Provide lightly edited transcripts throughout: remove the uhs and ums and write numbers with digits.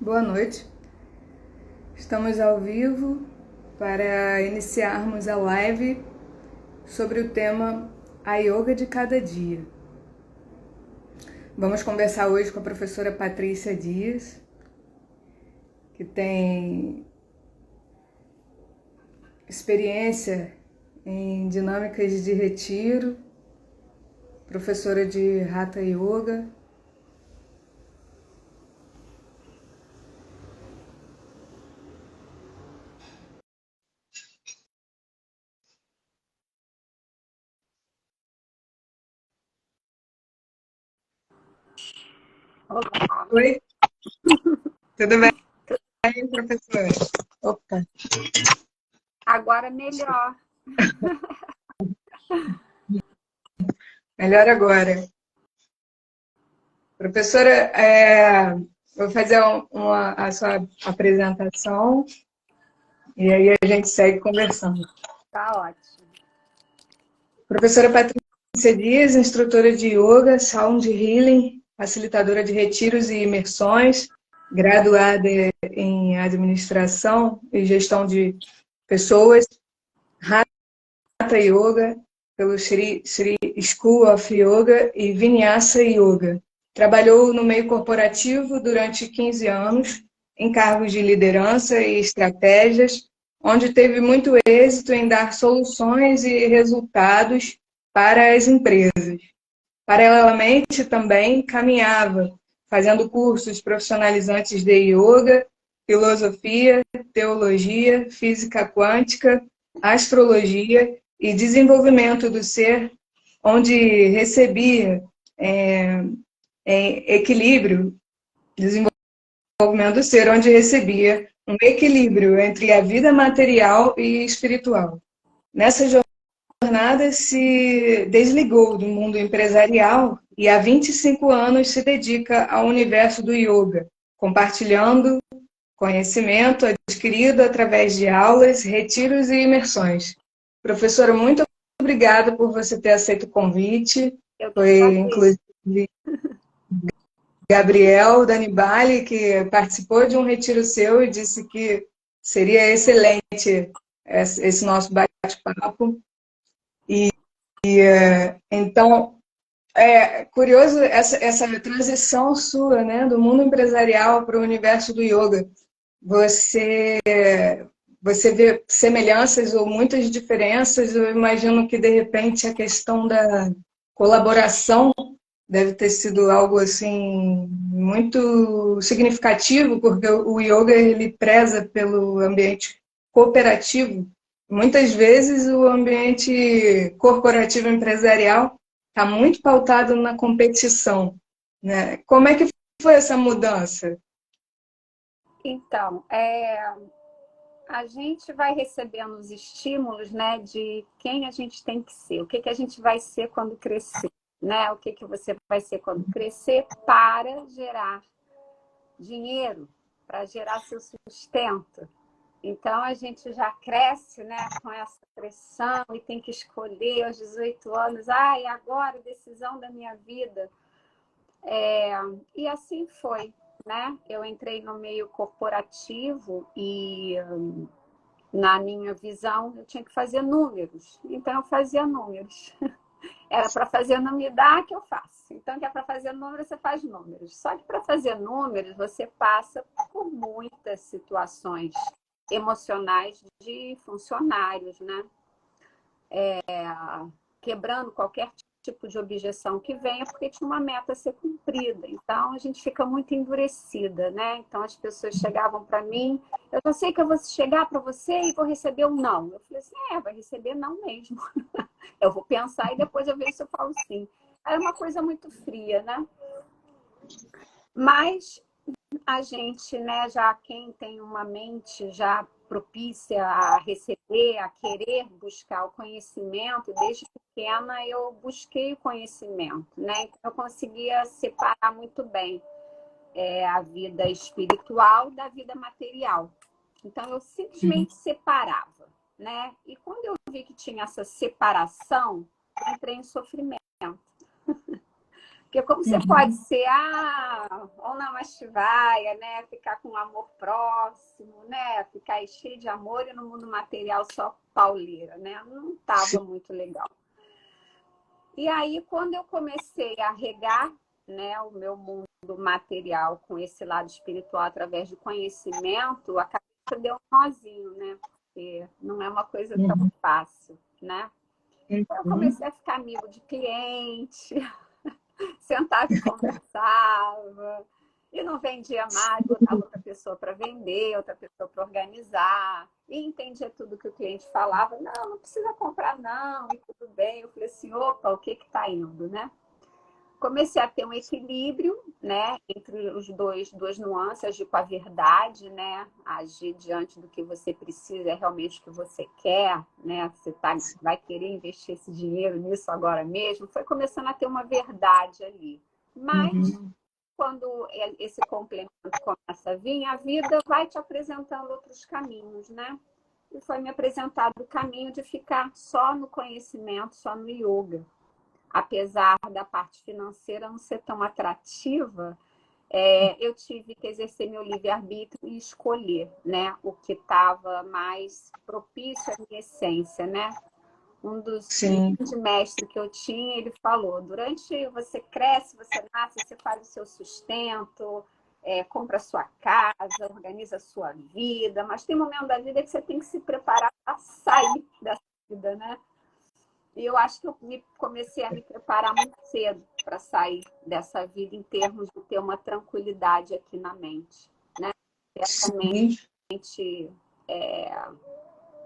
Boa noite. Estamos ao vivo para iniciarmos a live sobre o tema A Yoga de Cada Dia. Vamos conversar hoje com a professora Patrícia Dias, que tem experiência em dinâmicas de retiro, professora de Hatha Yoga. Olá. Oi, tudo bem, professora? Opa. Agora melhor. Melhor agora. Professora, vou fazer a sua apresentação e aí a gente segue conversando. Tá ótimo. Professora Patrícia Dias, instrutora de Yoga, Sound Healing, facilitadora de retiros e imersões, graduada em Administração e Gestão de Pessoas, Hatha Yoga, pelo Sri School of Yoga e Vinyasa Yoga. Trabalhou no meio corporativo durante 15 anos, em cargos de liderança e estratégias, onde teve muito êxito em dar soluções e resultados para as empresas. Paralelamente, também caminhava, fazendo cursos profissionalizantes de yoga, filosofia, teologia, física quântica, astrologia e desenvolvimento do ser, onde recebia equilíbrio, desenvolvimento do ser, onde recebia um equilíbrio entre a vida material e espiritual. Nessa jornada se desligou do mundo empresarial e há 25 anos se dedica ao universo do yoga, compartilhando conhecimento adquirido através de aulas, retiros e imersões. Professora, muito obrigada por você ter aceito o convite. Eu que Foi, agradeço. inclusive, Gabriel Danibali, que participou de um retiro seu e disse que seria excelente esse nosso bate-papo. Então, é curioso essa transição sua, né, do mundo empresarial para o universo do yoga. Você, você vê semelhanças ou muitas diferenças? Eu imagino que, de repente, a questão da colaboração deve ter sido algo assim muito significativo, porque o yoga ele preza pelo ambiente cooperativo. Muitas vezes o ambiente corporativo empresarial está muito pautado na competição, né? Como é que foi essa mudança? Então, a gente vai recebendo os estímulos, né, de quem a gente tem que ser, o que a gente vai ser quando crescer, né? O que você vai ser quando crescer para gerar dinheiro, para gerar seu sustento. Então, a gente já cresce, né, com essa pressão e tem que escolher aos 18 anos, e agora a decisão da minha vida. E assim foi, né? Eu entrei no meio corporativo e, na minha visão, eu tinha que fazer números. Então, eu fazia números. Era para fazer, não me dá, que eu faço. Então, que é para fazer números, você faz números. Só que para fazer números, você passa por muitas situações emocionais de funcionários, né? Quebrando qualquer tipo de objeção que venha, porque tinha uma meta a ser cumprida. Então, a gente fica muito endurecida, né? Então, as pessoas chegavam para mim, eu já sei que eu vou chegar para você e vou receber um não. Eu falei assim, vai receber não mesmo. Eu vou pensar e depois eu vejo se eu falo sim. Era uma coisa muito fria, né? Mas a gente, né, já quem tem uma mente já propícia a receber, a querer buscar o conhecimento, desde pequena eu busquei o conhecimento, né? Então eu conseguia separar muito bem a vida espiritual da vida material. Então eu simplesmente separava, né? E quando eu vi que tinha essa separação, eu entrei em sofrimento. Porque como você pode ser, Om Namah Shivaya, né? Ficar com amor próximo, né? Ficar cheio de amor e no mundo material só pauleira, né? Não estava muito legal. E aí, quando eu comecei a regar, né, o meu mundo material com esse lado espiritual através do conhecimento, a cabeça deu um nozinho, né? Porque não é uma coisa tão fácil, né? Então, eu comecei a ficar amigo de cliente, sentava e conversava, e não vendia mais, botava outra pessoa para vender, outra pessoa para organizar, e entendia tudo que o cliente falava. Não precisa comprar não, e tudo bem. Eu falei assim, opa, o que está indo, né? Comecei a ter um equilíbrio, né, entre os duas nuances, agir com a verdade, né, agir diante do que você precisa, é realmente o que você quer, né, você vai querer investir esse dinheiro nisso agora mesmo, foi começando a ter uma verdade ali. Mas, quando esse complemento começa a vir, a vida vai te apresentando outros caminhos, né, e foi me apresentado o caminho de ficar só no conhecimento, só no yoga. Apesar da parte financeira não ser tão atrativa, eu tive que exercer meu livre-arbítrio e escolher, né, o que estava mais propício à minha essência, né? Um dos grandes mestres que eu tinha, ele falou, durante você cresce, você nasce, você faz o seu sustento, compra a sua casa, organiza a sua vida, mas tem um momento da vida que você tem que se preparar para sair dessa vida, né? E eu acho que eu comecei a me preparar muito cedo para sair dessa vida em termos de ter uma tranquilidade aqui na mente, né? Essa mente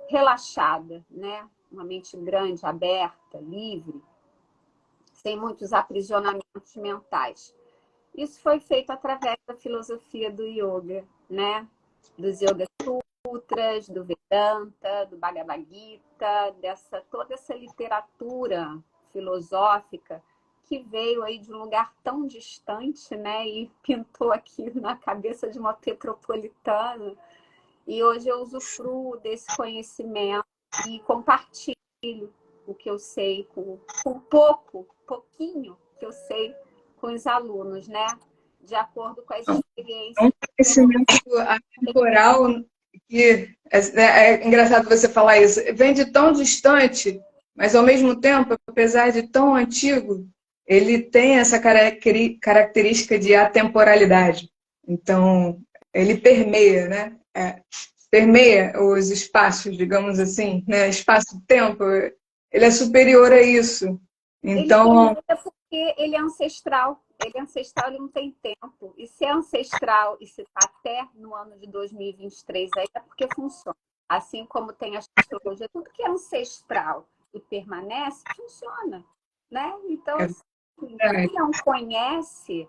relaxada, né? Uma mente grande, aberta, livre, sem muitos aprisionamentos mentais. Isso foi feito através da filosofia do yoga, né? Dos Yoga Sutras, do Vedanta, do Bhagavad Gita, toda essa literatura filosófica que veio aí de um lugar tão distante, né, e pintou aqui na cabeça de uma petropolitana. E hoje eu usufruo desse conhecimento e compartilho o que eu sei, com pouquinho que eu sei com os alunos, né, de acordo com as experiências. É um conhecimento atemporal que é engraçado você falar isso. Vem de tão distante, mas ao mesmo tempo, apesar de tão antigo, ele tem essa característica de atemporalidade. Então, ele permeia, né? Permeia os espaços, digamos assim, né? Espaço-tempo. Ele é superior a isso. Então, ele permeia porque ele é ancestral. Ele é ancestral, ele não tem tempo. E se é ancestral e se está até no ano de 2023 aí, é porque funciona. Assim como tem a astrologia, tudo que é ancestral e permanece, funciona. Né? Então, assim, quem não conhece,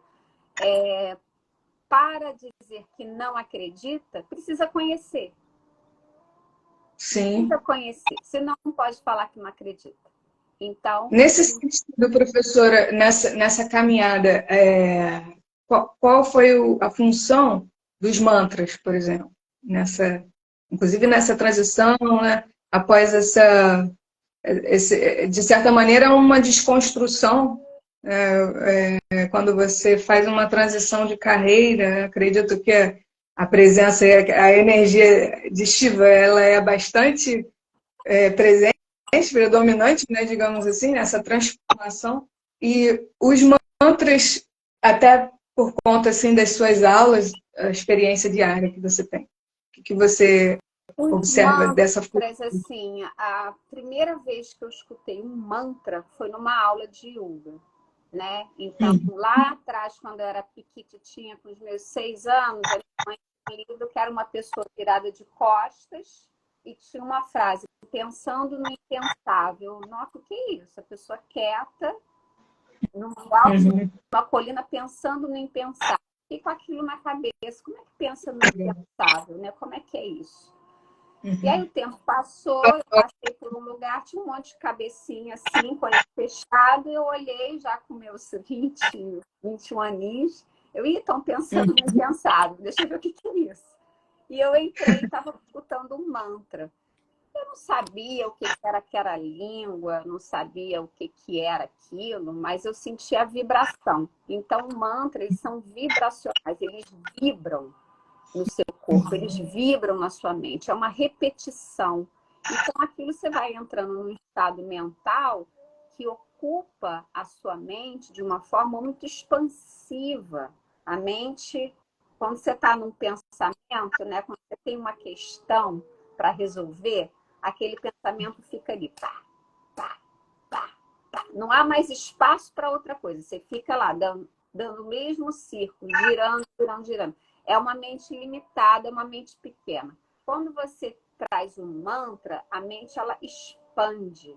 para dizer que não acredita, precisa conhecer. sim. Precisa conhecer. Senão não pode falar que não acredita. Então, nesse sentido, professora, nessa caminhada, qual foi a função dos mantras, por exemplo? Inclusive nessa transição, né? Após de certa maneira, uma desconstrução, quando você faz uma transição de carreira, acredito que a presença, a energia de Shiva, ela é bastante presente, predominante, né, digamos assim, nessa transformação. E os mantras, até por conta assim, das suas aulas, a experiência diária que você tem. O que você observa dessa forma? Assim, a primeira vez que eu escutei um mantra foi numa aula de yoga, né? Então, lá atrás, quando eu era piquititinha, com os meus 6 anos, a minha mãe tinha lido que era uma pessoa virada de costas e tinha uma frase, pensando no impensável. Nossa, o que é isso? A pessoa quieta, no alto de uma colina, pensando no impensável. E com aquilo na cabeça, como é que pensa no impensável, né? Como é que é isso? E aí o tempo passou, eu passei por um lugar, tinha um monte de cabecinha assim, com olho fechado, e eu olhei já com meus 21 aninhos, estão pensando no impensável, deixa eu ver o que é isso. E eu entrei e estava escutando um mantra. Eu não sabia o que era aquela língua, não sabia o que era aquilo, mas eu sentia a vibração. Então, mantras são vibracionais, eles vibram no seu corpo, eles vibram na sua mente, é uma repetição. Então, aquilo você vai entrando num estado mental que ocupa a sua mente de uma forma muito expansiva. A mente, quando você está num pensamento, né, quando você tem uma questão para resolver, aquele pensamento fica ali, pá, pá, pá, pá. Não há mais espaço para outra coisa. Você fica lá, dando o mesmo círculo, girando, girando, girando. É uma mente limitada, é uma mente pequena. Quando você traz um mantra, a mente ela expande.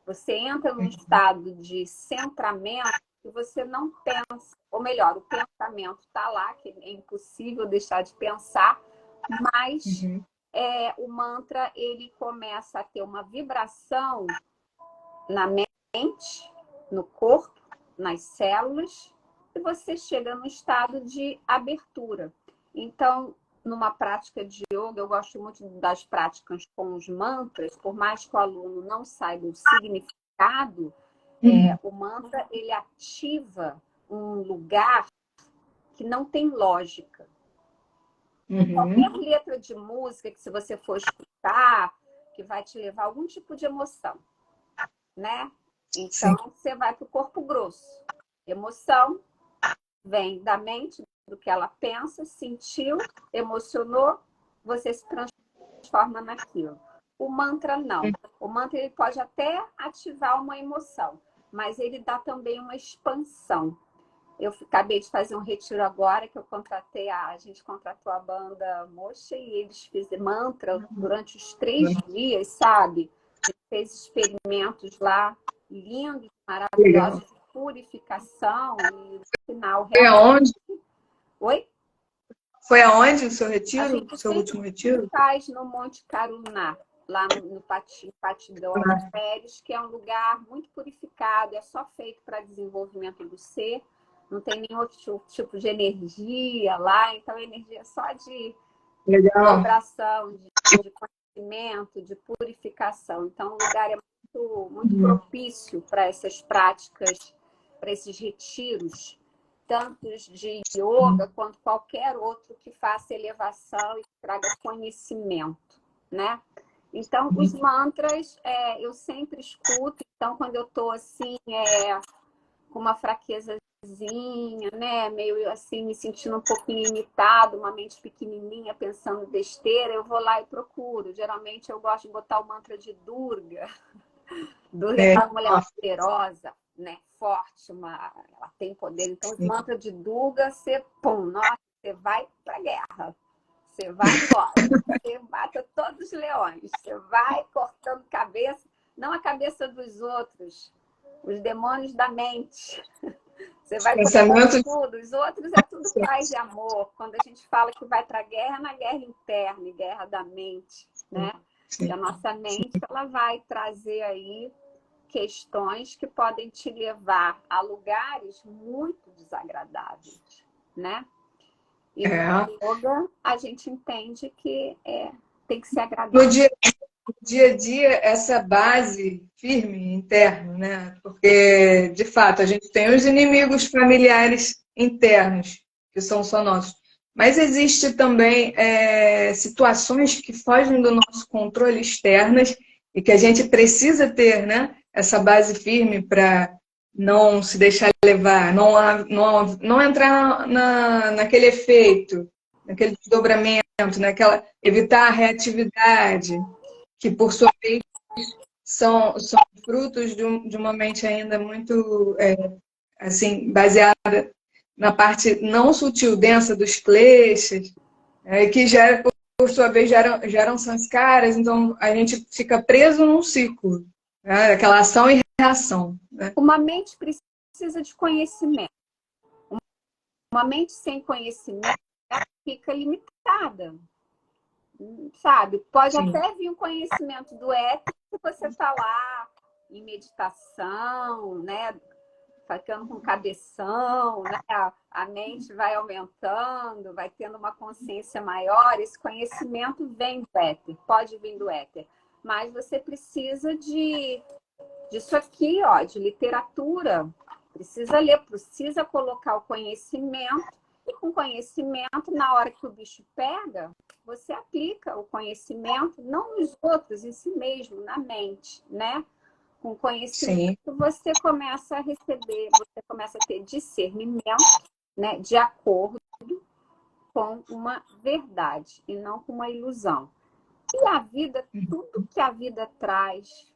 Você entra num estado de centramento que você não pensa. Ou melhor, o pensamento está lá, que é impossível deixar de pensar, mas o mantra ele começa a ter uma vibração na mente, no corpo, nas células, e você chega num estado de abertura. Então, numa prática de yoga, eu gosto muito das práticas com os mantras, por mais que o aluno não saiba o significado, o mantra ele ativa um lugar que não tem lógica. Qualquer letra de música que se você for escutar, que vai te levar a algum tipo de emoção, né? Então, você vai para o corpo grosso. Emoção vem da mente, do que ela pensa, sentiu, emocionou, você se transforma naquilo. O mantra não. O mantra ele pode até ativar uma emoção, mas ele dá também uma expansão. Eu acabei de fazer um retiro agora que eu contratei, a gente contratou a banda Mocha e eles fizeram mantra durante os 3 dias, sabe? A gente fez experimentos lá, lindos, maravilhosos, de purificação e no final Foi aonde? Oi? Foi aonde o seu A retiro? gente O seu sempre último retiro? faz no Monte Caruná, lá no Patidão de Pérez, que é um lugar muito purificado, é só feito para desenvolvimento do ser, não tem nenhum outro tipo de energia lá, então a energia é só de vibração, de conhecimento, de purificação. Então o lugar é muito propício para essas práticas, para esses retiros, tanto de yoga quanto qualquer outro que faça elevação e traga conhecimento, né? Então, os mantras eu sempre escuto. Então, quando eu estou assim, com uma fraquezazinha, né? Meio assim, me sentindo um pouquinho limitado, uma mente pequenininha, pensando besteira, eu vou lá e procuro. Geralmente, eu gosto de botar o mantra de Durga. Durga é uma mulher poderosa, né? Forte, ela tem poder. Então, os mantras de Durga, nossa, você vai pra guerra. Você vai embora. Você mata todos os leões. Você vai cortando cabeça, não a cabeça dos outros, os demônios da mente. Você vai cortando tudo. Os outros é tudo paz e amor. Quando a gente fala que vai pra guerra, é na guerra interna, guerra da mente, né? E a nossa mente, ela vai trazer aí questões que podem te levar a lugares muito desagradáveis, né? E no yoga, a gente entende que tem que ser agradável. No dia a dia, essa base firme, interna, né? Porque, de fato, a gente tem os inimigos familiares internos, que são só nossos. Mas existe também situações que fogem do nosso controle externas e que a gente precisa ter, né? Essa base firme para não se deixar levar, não entrar naquele efeito, naquele desdobramento, evitar a reatividade, que por sua vez são frutos de uma mente ainda muito assim, baseada na parte não sutil, densa dos kleshas, que por sua vez geram sanskaras, então a gente fica preso num ciclo, né? Aquela ação e reação. Né? Uma mente precisa de conhecimento. Uma mente sem conhecimento fica limitada, sabe? Pode até vir um conhecimento do éter se você está lá em meditação, né? Ficando com cabeção, né? A mente vai aumentando, vai tendo uma consciência maior. Esse conhecimento vem do éter, pode vir do éter. mas você precisa disso aqui, ó, de literatura. Precisa ler, precisa colocar o conhecimento. E com conhecimento, na hora que o bicho pega, você aplica o conhecimento, não nos outros, em si mesmo, na mente, né? Com conhecimento, Sim. você começa a receber, você começa a ter discernimento, né? De acordo com uma verdade e não com uma ilusão. E a vida, tudo que a vida traz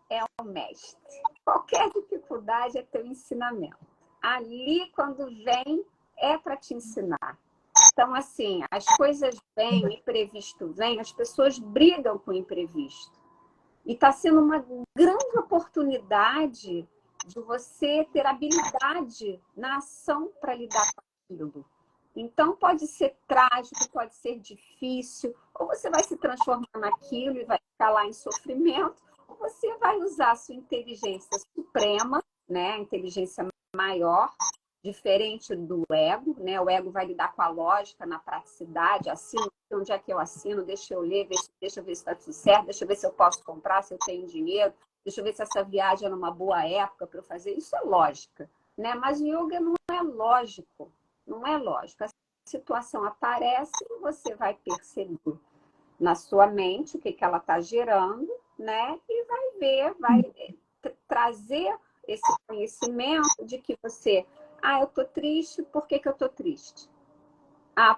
é o mestre. Qualquer dificuldade é teu ensinamento. Ali, quando vem, é para te ensinar. Então, assim, as coisas vêm, o imprevisto vem, as pessoas brigam com o imprevisto. E está sendo uma grande oportunidade de você ter habilidade na ação para lidar com aquilo. Então, pode ser trágico, pode ser difícil, ou você vai se transformar naquilo e vai ficar lá em sofrimento, ou você vai usar a sua inteligência suprema, né? A inteligência maior, diferente do ego, né? O ego vai lidar com a lógica, na praticidade, assino, onde é que eu assino, deixa eu ler, deixa eu ver se está tudo certo, deixa eu ver se eu posso comprar, se eu tenho dinheiro, deixa eu ver se essa viagem é numa boa época para eu fazer. Isso é lógica, né? Mas o yoga não é lógico. Não é lógico. A situação aparece e você vai perceber na sua mente o que ela está gerando, né? E vai ver, vai trazer esse conhecimento de que você... eu tô triste, por que eu tô triste?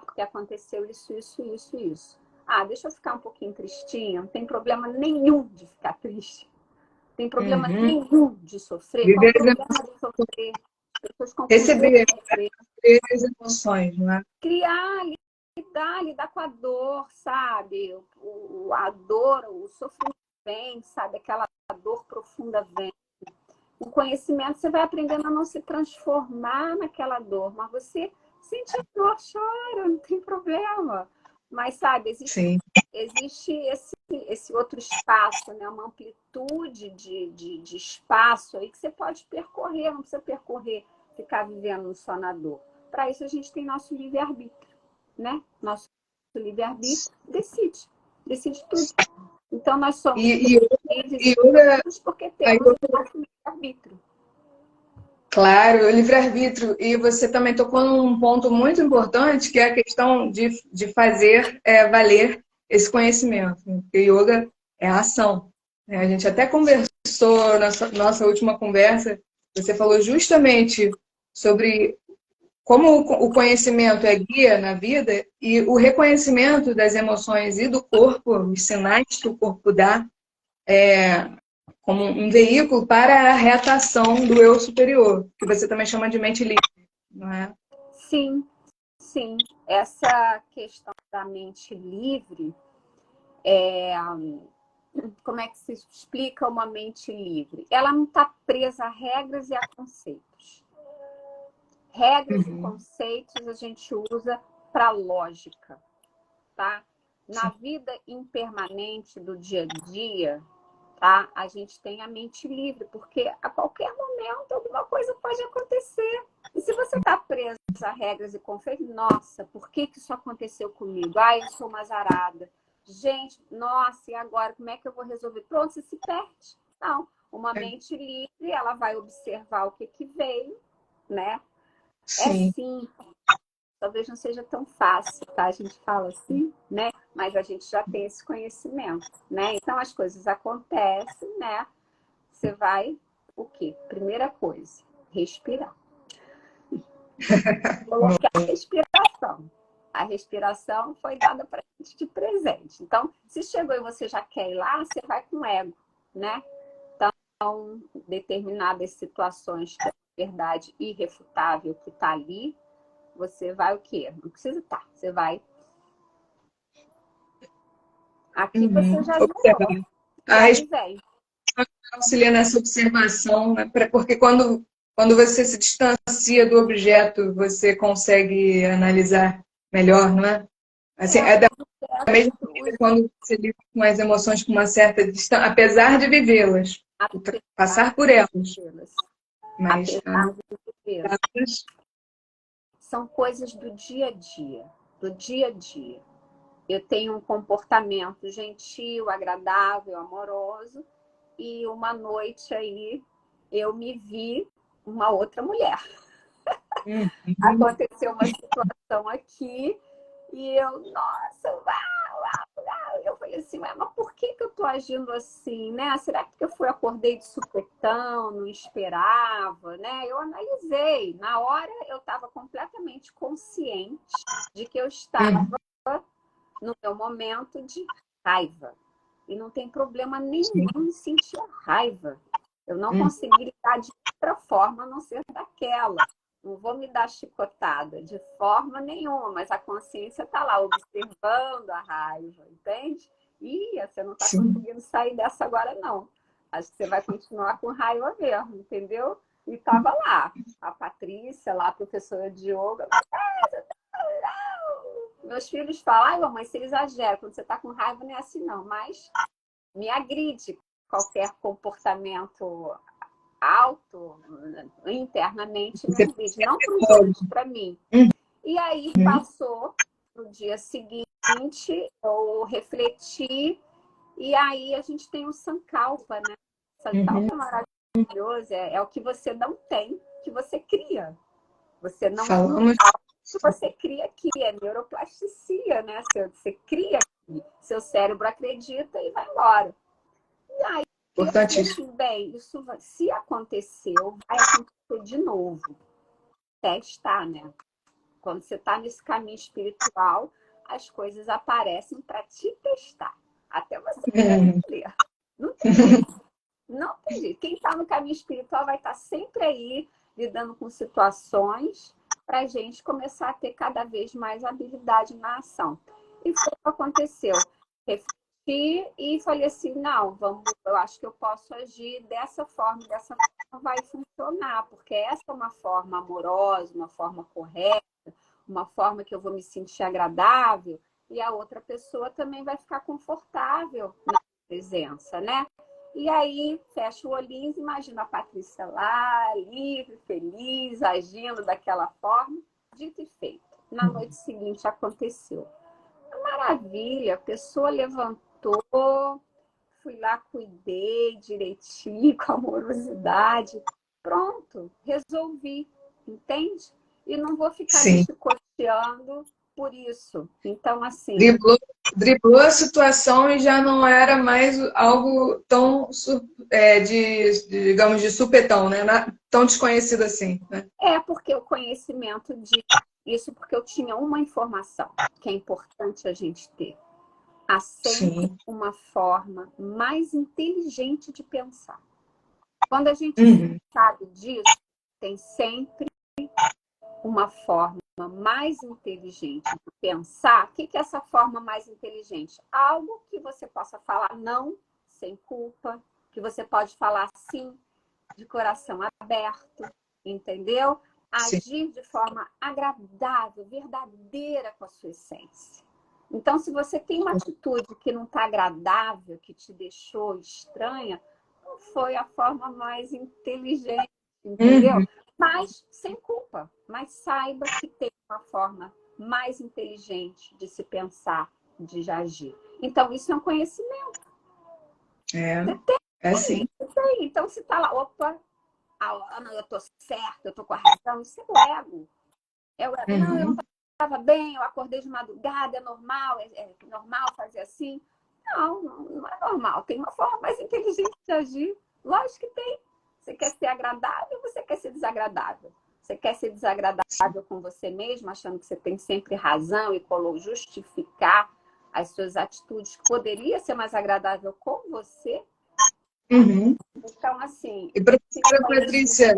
Porque aconteceu isso, isso, isso, isso. Deixa eu ficar um pouquinho tristinha. Não tem problema nenhum de ficar triste. Não tem problema nenhum de sofrer. Qual o problema de sofrer? Receber as emoções, não é? Criar, lidar com a dor, sabe? A dor, o sofrimento vem, sabe? Aquela dor profunda vem. O conhecimento, você vai aprendendo a não se transformar naquela dor, mas você sente a dor, chora, não tem problema. Mas, sabe, existe esse outro espaço, né? Uma amplitude de espaço aí que você pode percorrer, não precisa percorrer, ficar vivendo só na dor. Para isso, a gente tem nosso livre-arbítrio, né? Nosso livre-arbítrio decide tudo. Então, nós somos livres porque temos o nosso livre-arbítrio. Claro, o livre-arbítrio. E você também tocou num ponto muito importante, que é a questão de fazer valer esse conhecimento. Porque yoga é a ação. A gente até conversou na nossa última conversa, você falou justamente sobre como o conhecimento é guia na vida e o reconhecimento das emoções e do corpo, os sinais que o corpo dá, como um veículo para a reatação do eu superior, que você também chama de mente livre, não é? Sim, sim. Essa questão da mente livre, como é que se explica uma mente livre? Ela não está presa a regras e a conceitos. Regras e conceitos a gente usa para lógica, tá? Na vida impermanente do dia a dia, tá? A gente tem a mente livre, porque a qualquer momento alguma coisa pode acontecer. E se você está preso a regras e conceitos, nossa, por que isso aconteceu comigo? Eu sou uma azarada. Gente, nossa, e agora? Como é que eu vou resolver? Pronto, você se perde. Não, uma mente livre, ela vai observar o que veio, né? Sim. Sim. Talvez não seja tão fácil, tá? A gente fala assim, né? Mas a gente já tem esse conhecimento, né? Então as coisas acontecem, né? Você vai, o quê? Primeira coisa, respirar. Colocar a respiração. A respiração foi dada para a gente de presente. Então, se chegou e você já quer ir lá, você vai com ego, né? Então, determinadas situações que é verdade irrefutável que está ali, você vai o quê? Não precisa estar. Você vai. Aqui você já gerou. E aí vem. Auxilia nessa observação, né? Porque quando você se distancia do objeto, você consegue analisar melhor, não é? Assim, é da mesma maneira quando você lida com as emoções com uma certa distância, apesar de vivê-las, passar por elas. Mas apesar de vivê-las. São coisas do dia a dia, do dia a dia. eu tenho um comportamento gentil, agradável, amoroso, e uma noite aí eu me vi uma outra mulher. Aconteceu uma situação aqui e eu, nossa, uau, uau, uau. Eu falei assim, mas por que eu tô agindo assim, né? Será que eu acordei de supetão, não esperava, né? Eu analisei. Na hora eu estava completamente consciente de que eu estava no meu momento de raiva. E não tem problema nenhum em sentir raiva. Eu não consegui lidar de outra forma a não ser daquela. Não vou me dar chicotada de forma nenhuma, mas a consciência está lá observando a raiva, entende? Ih, você não está conseguindo sair dessa agora, não. Acho que você vai continuar com raiva mesmo, entendeu? E estava lá, a Patrícia, lá, a professora de yoga. Meus filhos falam, ai, mamãe, você exagera, quando você está com raiva não é assim, não. Mas me agride qualquer comportamento alto, internamente, me agride. Não para os outros, para mim. E aí passou, no dia seguinte, eu refleti, e aí a gente tem o Sankalpa, né? Sankalpa é maravilhoso, é o que você não tem, que você cria. Você não Falamos. Você cria aqui, é neuroplasticia, né? Você cria aqui, seu cérebro acredita e vai embora. E aí, Importantíssimo. bem, isso se aconteceu, vai acontecer de novo. Testar, né? Quando você está nesse caminho espiritual, as coisas aparecem para te testar. Até você entender. Não tem jeito. Não tem jeito. Quem está no caminho espiritual vai estar sempre aí, lidando com situações, para a gente começar a ter cada vez mais habilidade na ação. E foi o que aconteceu. Refleti e falei assim, não, eu acho que eu posso agir dessa forma vai funcionar, porque essa é uma forma amorosa, uma forma correta, uma forma que eu vou me sentir agradável, e a outra pessoa também vai ficar confortável na presença, né? E aí, fecha o olhinho, imagina a Patrícia lá, livre, feliz, agindo daquela forma. Dito e feito. Na noite seguinte aconteceu. Maravilha, a pessoa levantou, fui lá, cuidei direitinho, com amorosidade. Pronto, resolvi, entende? E não vou ficar me chicoteando por isso. Então, assim... Driblou a situação e já não era mais algo tão, digamos, de supetão, né? Tão desconhecido assim, né? É porque o conhecimento de isso, porque eu tinha uma informação que é importante a gente ter. Há sempre uma forma mais inteligente de pensar. Quando a gente sabe disso, tem sempre uma forma mais inteligente de pensar. O que é essa forma mais inteligente? Algo que você possa falar não sem culpa, que você pode falar sim de coração aberto, entendeu? Agir de forma agradável, verdadeira com a sua essência. Então, se você tem uma atitude que não está agradável, que te deixou estranha, não foi a forma mais inteligente, entendeu? Mas sem culpa. Mas saiba que tem uma forma mais inteligente de se pensar, de agir. Então, isso é um conhecimento. Sim. Então, se está lá, opa, não, eu estou certa, eu estou com a razão, isso é o ego. É o ego. Não, eu não estava bem, eu acordei de madrugada, é normal, é normal fazer assim. Não é normal. Tem uma forma mais inteligente de agir. Lógico que tem. Você quer ser agradável ou você quer ser desagradável? Você quer ser desagradável com você mesmo, achando que você tem sempre razão e justificar as suas atitudes que poderia ser mais agradável com você? Então, assim... E, professora Patrícia,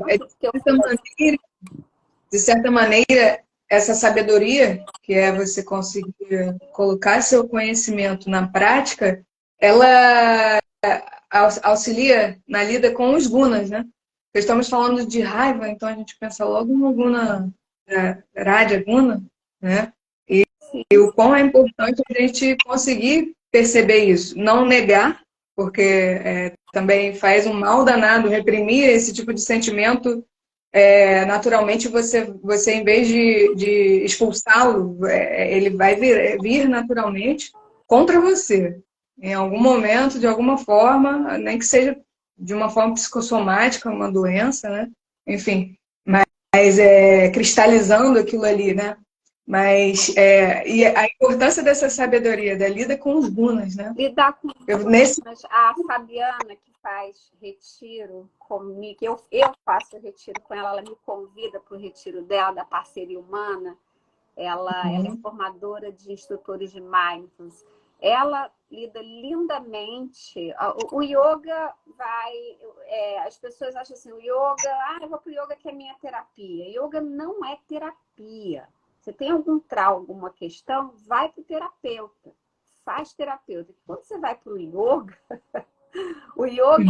de certa maneira, essa sabedoria, que é você conseguir colocar seu conhecimento na prática, ela auxilia na lida com os gunas, né? Estamos falando de raiva, então a gente pensa logo no guna, Radha Guna, né? E o quão é importante a gente conseguir perceber isso, não negar, porque também faz um mal danado reprimir esse tipo de sentimento naturalmente você em vez de expulsá-lo, ele vai vir naturalmente contra você. Em algum momento, de alguma forma, nem que seja de uma forma psicossomática, uma doença, né? Enfim, mas cristalizando aquilo ali, né? Mas e a importância dessa sabedoria, da lida com os gunas, né? Lidar com Nesse... a Fabiana, que faz retiro comigo, eu faço retiro com ela, ela me convida para o retiro dela, da parceria humana. Ela é formadora de instrutores de mindfulness. Ela lida lindamente. O yoga as pessoas acham assim, o yoga, eu vou para o yoga que é minha terapia. Yoga não é terapia. Você tem algum trauma, alguma questão, vai para o terapeuta. Faz terapeuta. Quando você vai para o yoga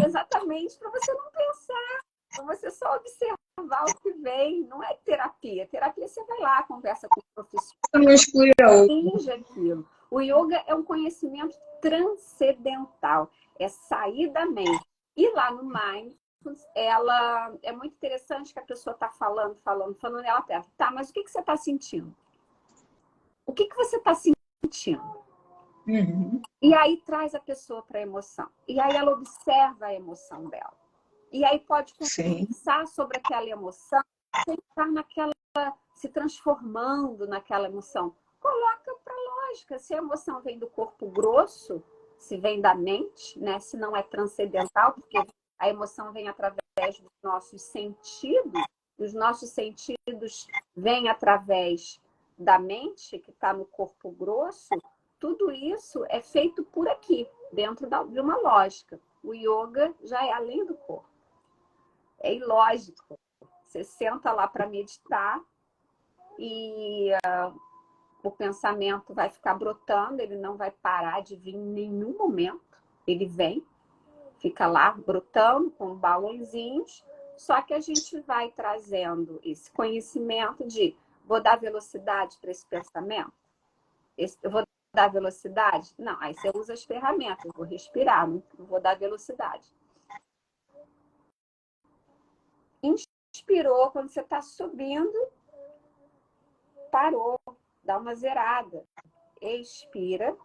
é exatamente para você não pensar, para você só observar o que vem. Não é terapia. Terapia você vai lá, conversa com o professor, não exclui a outra. finge aquilo. O yoga é um conhecimento transcendental, é sair da mente. E lá no Mindfulness, ela é muito interessante que a pessoa está falando, e ela pergunta, tá, mas o que você está sentindo? O que você está sentindo? E aí traz a pessoa para a emoção. E aí ela observa a emoção dela. E aí pode conversar sobre aquela emoção, sem estar se transformando naquela emoção. Coloca para a lógica. Se a emoção vem do corpo grosso, se vem da mente, né? Se não é transcendental, porque a emoção vem através dos nossos sentidos. Os nossos sentidos vêm através da mente, que está no corpo grosso. Tudo isso é feito por aqui, dentro de uma lógica. O yoga já é além do corpo. É ilógico. Você senta lá para meditar e o pensamento vai ficar brotando, ele não vai parar de vir em nenhum momento. Ele vem, fica lá brotando com balãozinhos, só que a gente vai trazendo esse conhecimento de vou dar velocidade para esse pensamento? Eu vou dar velocidade? Não, aí você usa as ferramentas, eu vou respirar, não vou dar velocidade. Inspirou, quando você está subindo, parou, dá uma zerada. Expira,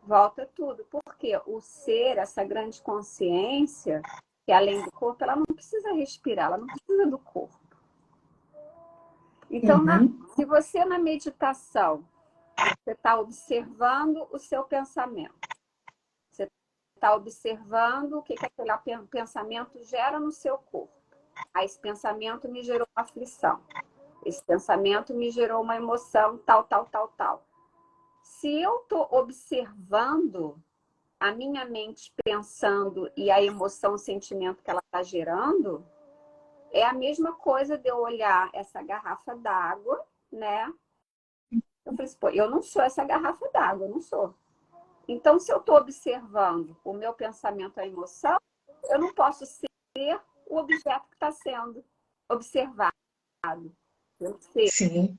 volta tudo. Porque o ser, essa grande consciência, que é além do corpo, ela não precisa respirar, ela não precisa do corpo. Então, se você na meditação, você está observando o seu pensamento, você está observando o que aquele pensamento gera no seu corpo. Esse pensamento me gerou uma aflição. Esse pensamento me gerou uma emoção, tal. Se eu estou observando a minha mente pensando e a emoção, o sentimento que ela está gerando, é a mesma coisa de eu olhar essa garrafa d'água, né? Eu falei assim, eu não sou essa garrafa d'água, eu não sou. Então, se eu estou observando o meu pensamento, a emoção, eu não posso ser o objeto que está sendo observado. Eu ser. Sim.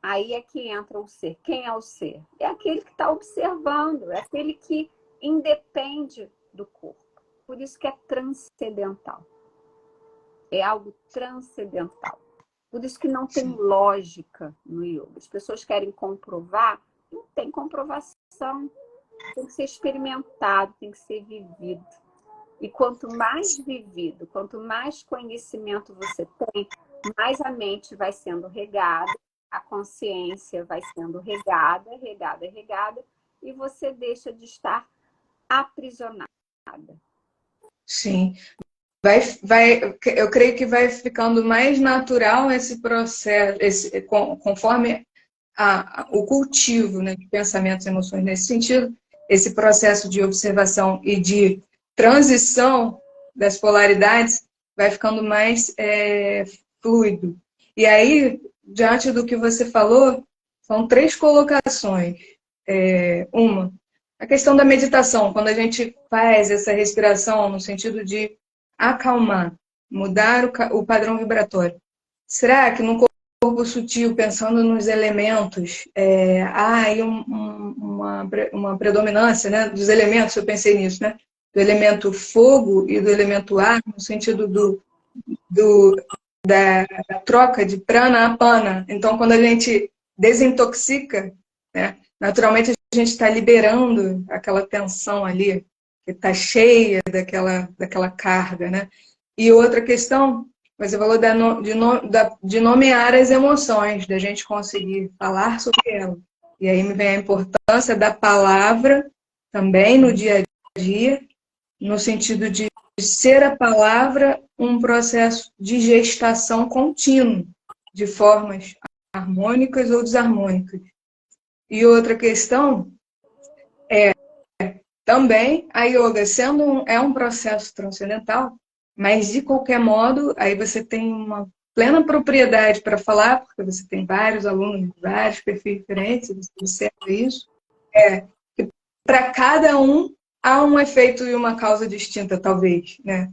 Aí é que entra o ser. Quem é o ser? É aquele que está observando, é aquele que independe do corpo. Por isso que é transcendental. É algo transcendental. Por isso que não tem lógica no yoga. As pessoas querem comprovar, não tem comprovação. Tem que ser experimentado, tem que ser vivido. E quanto mais vivido, quanto mais conhecimento você tem, mais a mente vai sendo regada, a consciência vai sendo regada, e você deixa de estar aprisionada. Sim. Eu creio que vai ficando mais natural esse processo, conforme o cultivo, né, de pensamentos e emoções nesse sentido, esse processo de observação e de transição das polaridades vai ficando mais fluido. E aí, diante do que você falou, são 3 colocações. Uma, a questão da meditação, quando a gente faz essa respiração no sentido de acalmar, mudar o padrão vibratório. Será que no corpo sutil, pensando nos elementos, há aí uma predominância, né, dos elementos, eu pensei nisso, né? Do elemento fogo e do elemento ar, no sentido do do, da troca de prana a pana. Então, quando a gente desintoxica, né, naturalmente a gente está liberando aquela tensão ali, que está cheia daquela carga, né? E outra questão, você falou de nomear as emoções, da gente conseguir falar sobre elas. E aí me vem a importância da palavra também no dia a dia, no sentido de ser a palavra um processo de gestação contínuo, de formas harmônicas ou desarmônicas. E outra questão é também a yoga, é um processo transcendental, mas de qualquer modo, aí você tem uma plena propriedade para falar, porque você tem vários alunos de vários perfis diferentes, você observa isso. Para cada um há um efeito e uma causa distinta, talvez, né?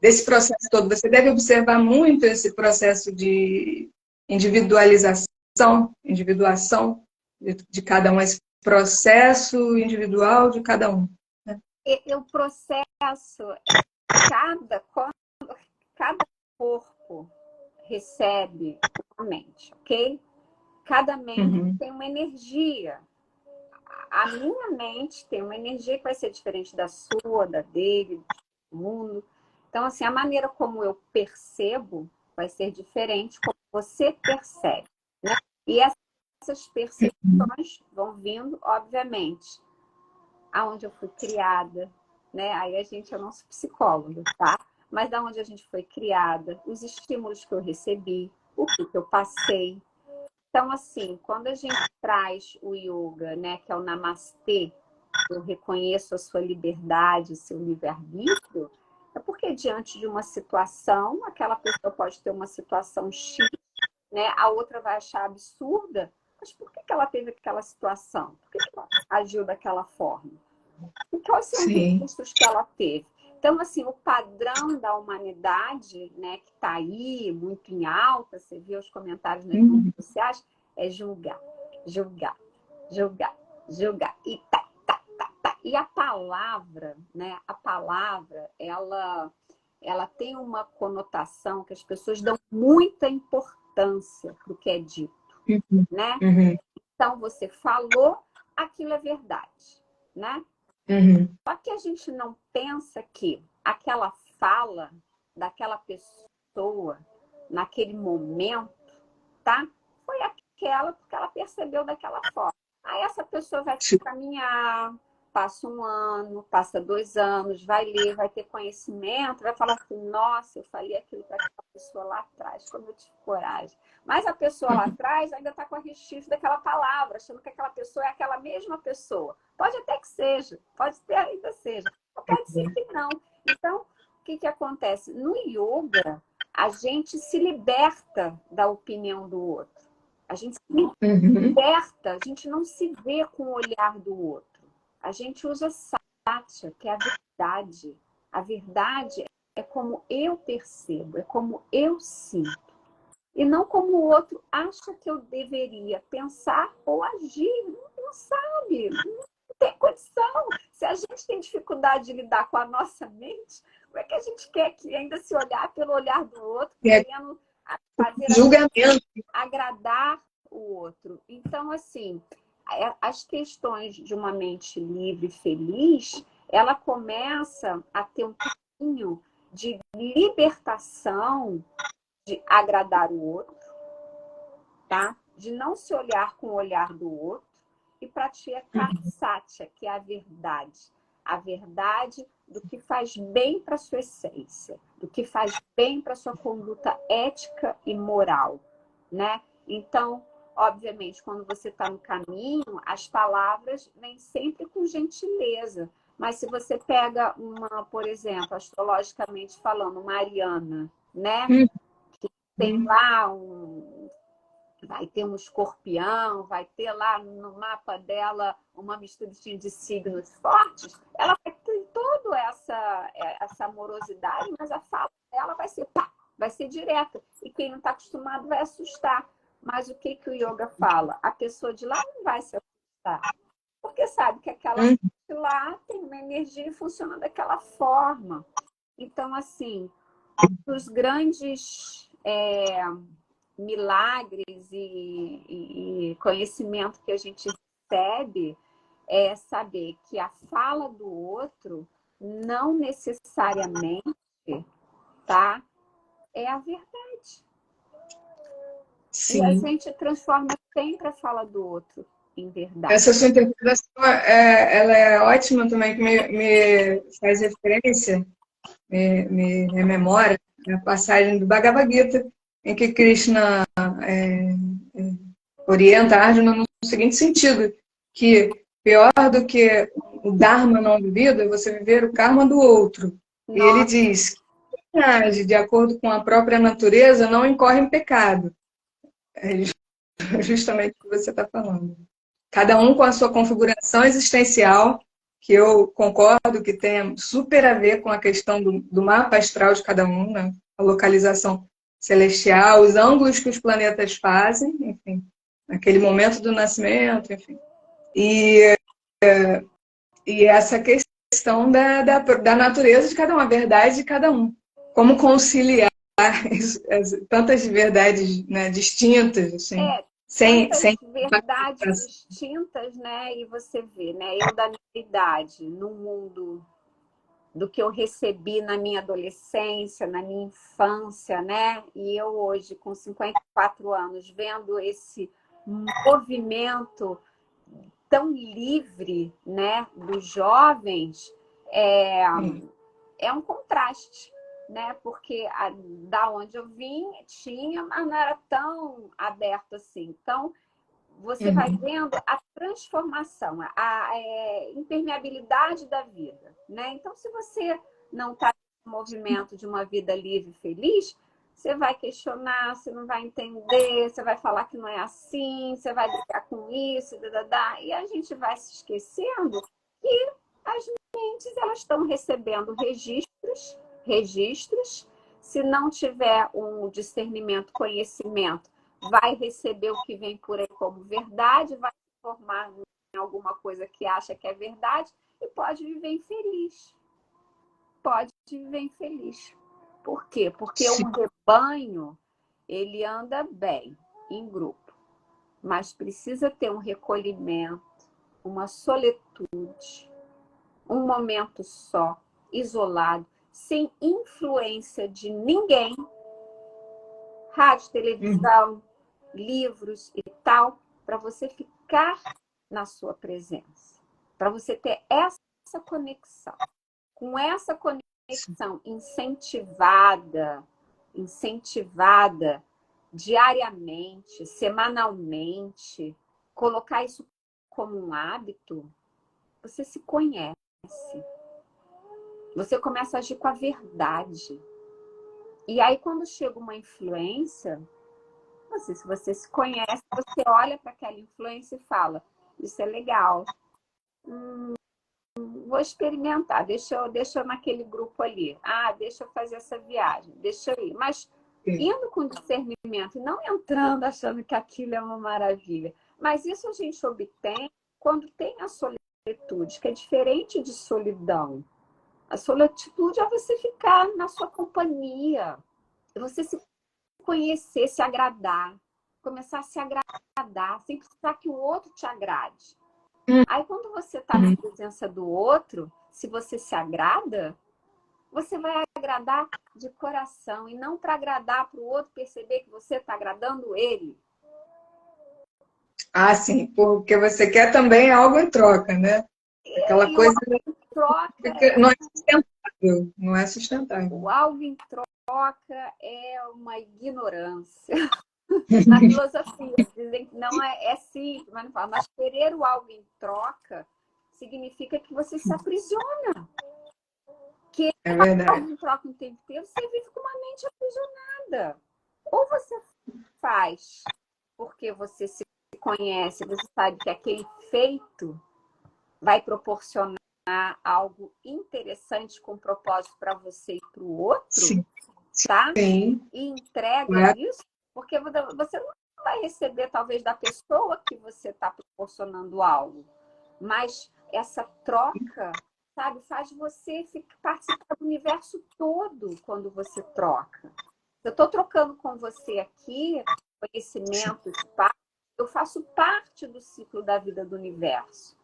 Desse processo todo. Você deve observar muito esse processo de individuação de cada um, esse processo individual de cada um. Né? E o processo, cada corpo recebe uma mente, ok? Cada mente tem uma energia. A minha mente tem uma energia que vai ser diferente da sua, da dele, do mundo. Então, assim, a maneira como eu percebo vai ser diferente como você percebe, né? E essas percepções vão vindo, obviamente, aonde eu fui criada, né? Aí eu não sou psicóloga, tá? Mas da onde a gente foi criada, os estímulos que eu recebi, o que eu passei. Então, assim, quando a gente traz o yoga, né, que é o namastê, eu reconheço a sua liberdade, o seu livre-arbítrio, é porque diante de uma situação, aquela pessoa pode ter uma situação X, né, a outra vai achar absurda, mas por que ela teve aquela situação? Por que ela agiu daquela forma? E quais são os recursos que ela teve? Então, assim, o padrão da humanidade, né, que está aí muito em alta, você viu os comentários nas redes sociais, é julgar, julgar, julgar, julgar. E tá, tá, tá, tá. E a palavra, né, a palavra, ela tem uma conotação que as pessoas dão muita importância para o que é dito, né? Então, você falou, aquilo é verdade, né? Só que a gente não pensa que aquela fala daquela pessoa, naquele momento, tá? Foi aquela porque ela percebeu daquela forma. Aí essa pessoa vai caminhar, passa 1 ano, passa 2 anos, vai ler, vai ter conhecimento, vai falar assim, nossa, eu falei aquilo para aquela pessoa lá atrás, como eu tive coragem. Mas a pessoa lá atrás ainda está com a resquício daquela palavra, achando que aquela pessoa é aquela mesma pessoa. Pode até que seja, pode ter ainda seja, mas pode ser que não. Então, o que acontece? No yoga, a gente se liberta da opinião do outro. A gente se liberta, a gente não se vê com o olhar do outro. A gente usa satya, que é a verdade. A verdade é como eu percebo, é como eu sinto. E não como o outro acha que eu deveria pensar ou agir. Não sabe, não tem condição. Se a gente tem dificuldade de lidar com a nossa mente, como é que a gente quer que ainda se olhar pelo olhar do outro, querendo fazer julgamento, agradar o outro? Então, assim, as questões de uma mente livre e feliz, ela começa a ter um caminho de libertação, de agradar o outro, tá? De não se olhar com o olhar do outro e praticar satya, que é a verdade. A verdade do que faz bem para sua essência, do que faz bem para sua conduta ética e moral, né? Então, obviamente, quando você está no caminho, as palavras vêm sempre com gentileza. Mas se você pega uma, por exemplo, astrologicamente falando, uma ariana, né? Que tem lá vai ter um escorpião, vai ter lá no mapa dela uma mistura de signos fortes, ela vai ter toda essa amorosidade, mas a fala dela vai ser pá, vai ser direta. E quem não está acostumado vai assustar. Mas o que o yoga fala? A pessoa de lá não vai se assustar. Porque sabe que aquela lá tem uma energia e funciona daquela forma. Então, assim, dos grandes milagres e conhecimento que a gente recebe é saber que a fala do outro não necessariamente, tá, é a verdade. Sim. E a gente transforma sempre a fala do outro em verdade. Essa sua interpretação, ela é ótima também, que me faz referência, me rememora a passagem do Bhagavad Gita, em que Krishna orienta Arjuna no seguinte sentido, que pior do que o Dharma não vivido é você viver o karma do outro. Nossa. E ele diz que quem age de acordo com a própria natureza não incorre em pecado. É justamente o que você está falando. Cada um com a sua configuração existencial, que eu concordo que tem super a ver com a questão do mapa astral de cada um, né? A localização celestial, os ângulos que os planetas fazem, enfim, naquele momento do nascimento, enfim. E essa questão da natureza de cada um, a verdade de cada um. Como conciliar tantas verdades, né, distintas, assim. Sem verdades distintas, né? E você vê, né? Eu da minha idade, no mundo do que eu recebi na minha adolescência, na minha infância, né? E eu hoje, com 54 anos, vendo esse movimento tão livre, né? Dos jovens, é um contraste, né? Porque da onde eu vim tinha, mas não era tão aberto assim. Então, você vai vendo a transformação, a impermeabilidade da vida, né? Então, se você não está no movimento de uma vida livre e feliz, você vai questionar, você não vai entender, você vai falar que não é assim, você vai brigar com isso, e a gente vai se esquecendo que as mentes elas estão recebendo registros. Se não tiver um discernimento, conhecimento, vai receber o que vem por aí como verdade, vai se formar em alguma coisa que acha que é verdade e pode viver infeliz. Pode viver infeliz. Por quê? Porque o rebanho, ele anda bem em grupo, mas precisa ter um recolhimento, uma solitude, um momento só, isolado, sem influência de ninguém, rádio, televisão, livros e tal, para você ficar na sua presença, para você ter essa conexão. Com essa conexão incentivada diariamente, semanalmente, colocar isso como um hábito, você se conhece. Você começa a agir com a verdade. E aí, quando chega uma influência, se você se conhece, você olha para aquela influência e fala, isso é legal. Vou experimentar, deixa eu naquele grupo ali. Deixa eu fazer essa viagem, deixa eu ir. Mas indo com discernimento, não entrando achando que aquilo é uma maravilha. Mas isso a gente obtém quando tem a solitude, que é diferente de solidão. A solitude é você ficar na sua companhia, você se conhecer, se agradar, começar a se agradar, sem precisar que o outro te agrade. Aí, quando você está na presença do outro, se você se agrada, você vai agradar de coração e não para agradar para o outro perceber que você está agradando ele. Sim, porque você quer também algo em troca, né? Aquela coisa não é sustentável, não é sustentável. O algo em troca é uma ignorância. Na filosofia, dizem que não é simples, mas não fala. Mas querer o algo em troca significa que você se aprisiona. Que algo em troca o tempo inteiro, você vive com uma mente aprisionada. Ou você faz porque você se conhece, você sabe que aquele feito vai proporcionar algo interessante com propósito para você e para o outro, tá? Sim. E entrega isso, porque você não vai receber, talvez, da pessoa que você está proporcionando algo. Mas essa troca sabe? Faz você participar do universo todo quando você troca. Eu estou trocando com você aqui, conhecimento, eu faço parte do ciclo da vida do universo.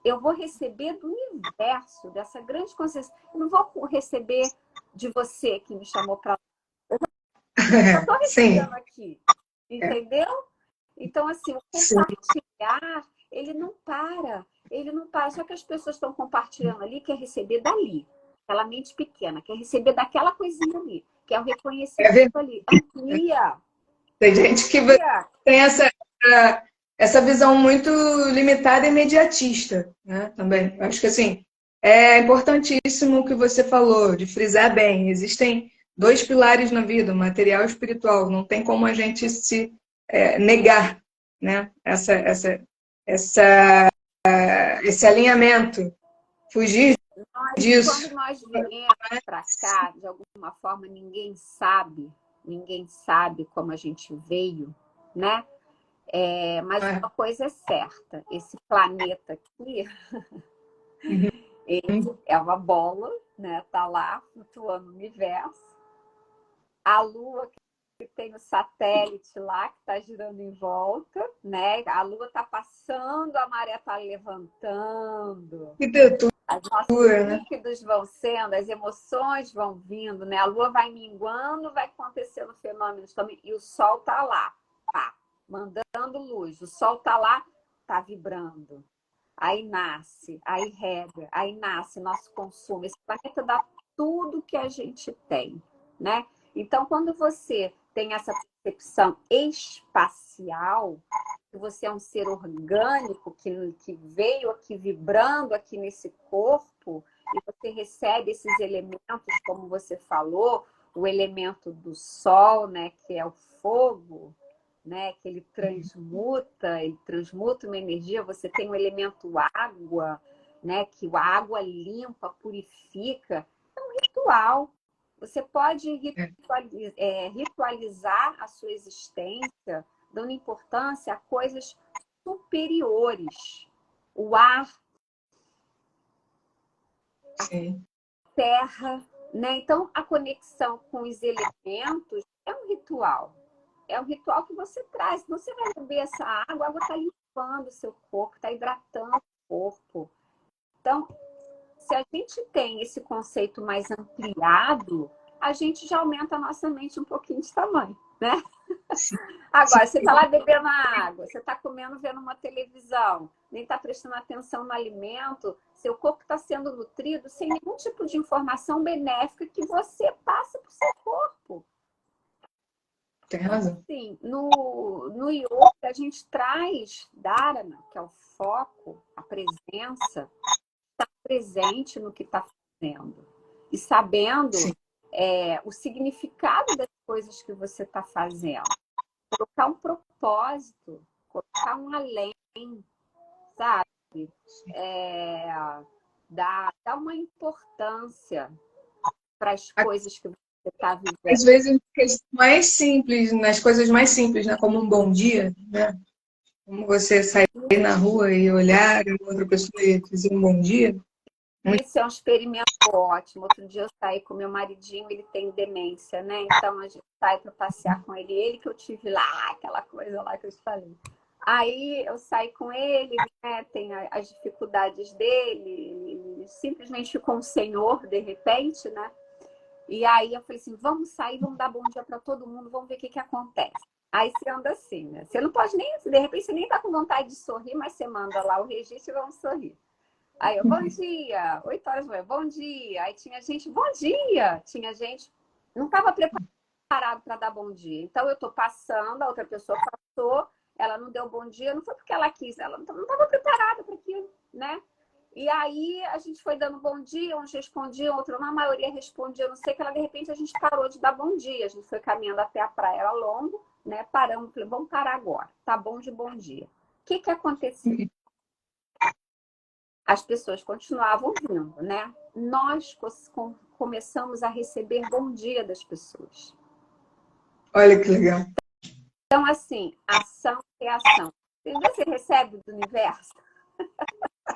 Eu vou receber do universo, dessa grande consciência. Eu não vou receber de você que me chamou para lá. Eu estou recebendo aqui, entendeu? Então, assim, o compartilhar, ele não para. Ele não para. Só que as pessoas estão compartilhando ali, quer receber dali. Aquela mente pequena, quer receber daquela coisinha ali. Quer o reconhecimento ali. Amplia. Tem gente que tem essa visão muito limitada e imediatista, né? Também. Acho que assim, é importantíssimo o que você falou, de frisar bem. Existem dois pilares na vida, o material e o espiritual. Não tem como a gente se negar, né? Esse alinhamento, fugir disso. Quando nós viemos para cá, de alguma forma, ninguém sabe como a gente veio, né? Mas uma coisa é certa, esse planeta aqui, ele é uma bola, né? Tá lá flutuando no universo. A Lua, que tem o satélite lá, que está girando em volta, né? A Lua está passando, a maré está levantando. Os nossos líquidos vão sendo, as emoções vão vindo, né? A Lua vai minguando, vai acontecendo fenômenos também. E o Sol está lá, pá, mandando luz. O Sol está lá, está vibrando. Aí nasce, aí rega, aí nasce nosso consumo. Esse planeta dá tudo que a gente tem, né? Então, quando você tem essa percepção espacial, que você é um ser orgânico que veio aqui vibrando aqui nesse corpo, e você recebe esses elementos, como você falou, o elemento do sol, né, que é o fogo, né, que ele transmuta uma energia. Você tem o elemento água, né, que a água limpa, purifica. É um ritual. Você pode ritualizar a sua existência, dando importância a coisas superiores. O ar, Sim. a terra, né? Então, a conexão com os elementos é um ritual. É um ritual que você traz. Você vai beber essa água, a água está limpando o seu corpo, está hidratando o corpo. Então, se a gente tem esse conceito mais ampliado, a gente já aumenta a nossa mente um pouquinho de tamanho, né? Agora, você está lá bebendo a água, você está comendo, vendo uma televisão, nem está prestando atenção no alimento, seu corpo está sendo nutrido sem nenhum tipo de informação benéfica que você passa para o seu corpo. Tem razão. Sim, no yoga a gente traz dharana, que é o foco, a presença, estar presente no que está fazendo e sabendo o significado das coisas que você está fazendo. Colocar um propósito, colocar um além, sabe? Dar uma importância para as coisas que você está vivendo. Às vezes, mais simples, nas coisas mais simples, né? Como um bom dia, né? Como você sair na rua e olhar outra pessoa e dizer um bom dia. Isso é um experimento ótimo. Outro dia eu saí com meu maridinho, ele tem demência, né? Então a gente sai para passear com ele. Ele que eu tive lá, aquela coisa lá que eu te falei. Aí eu saí com ele, né? Tem as dificuldades dele, ele simplesmente ficou um senhor de repente, né? E aí eu falei assim, vamos sair, vamos dar bom dia para todo mundo, vamos ver o que acontece. Aí você anda assim, né? Você não pode nem, de repente você nem tá com vontade de sorrir, mas você manda lá o registro e vamos sorrir. Aí eu, bom dia, 8 horas da manhã, bom dia. Aí tinha gente, bom dia. Tinha gente, não estava preparado para dar bom dia. Então eu tô passando, a outra pessoa passou, ela não deu bom dia, não foi porque ela quis, ela não estava preparada para aquilo, né? E aí a gente foi dando bom dia, uns respondiam, outros, a maioria respondia, não sei, que ela de repente a gente parou de dar bom dia. A gente foi caminhando até a praia, era longo, né? Paramos, falei, vamos parar agora, tá bom de bom dia. O que aconteceu? As pessoas continuavam vindo, né? Nós começamos a receber bom dia das pessoas. Olha que legal. Então, assim, ação e reação. Você recebe do universo?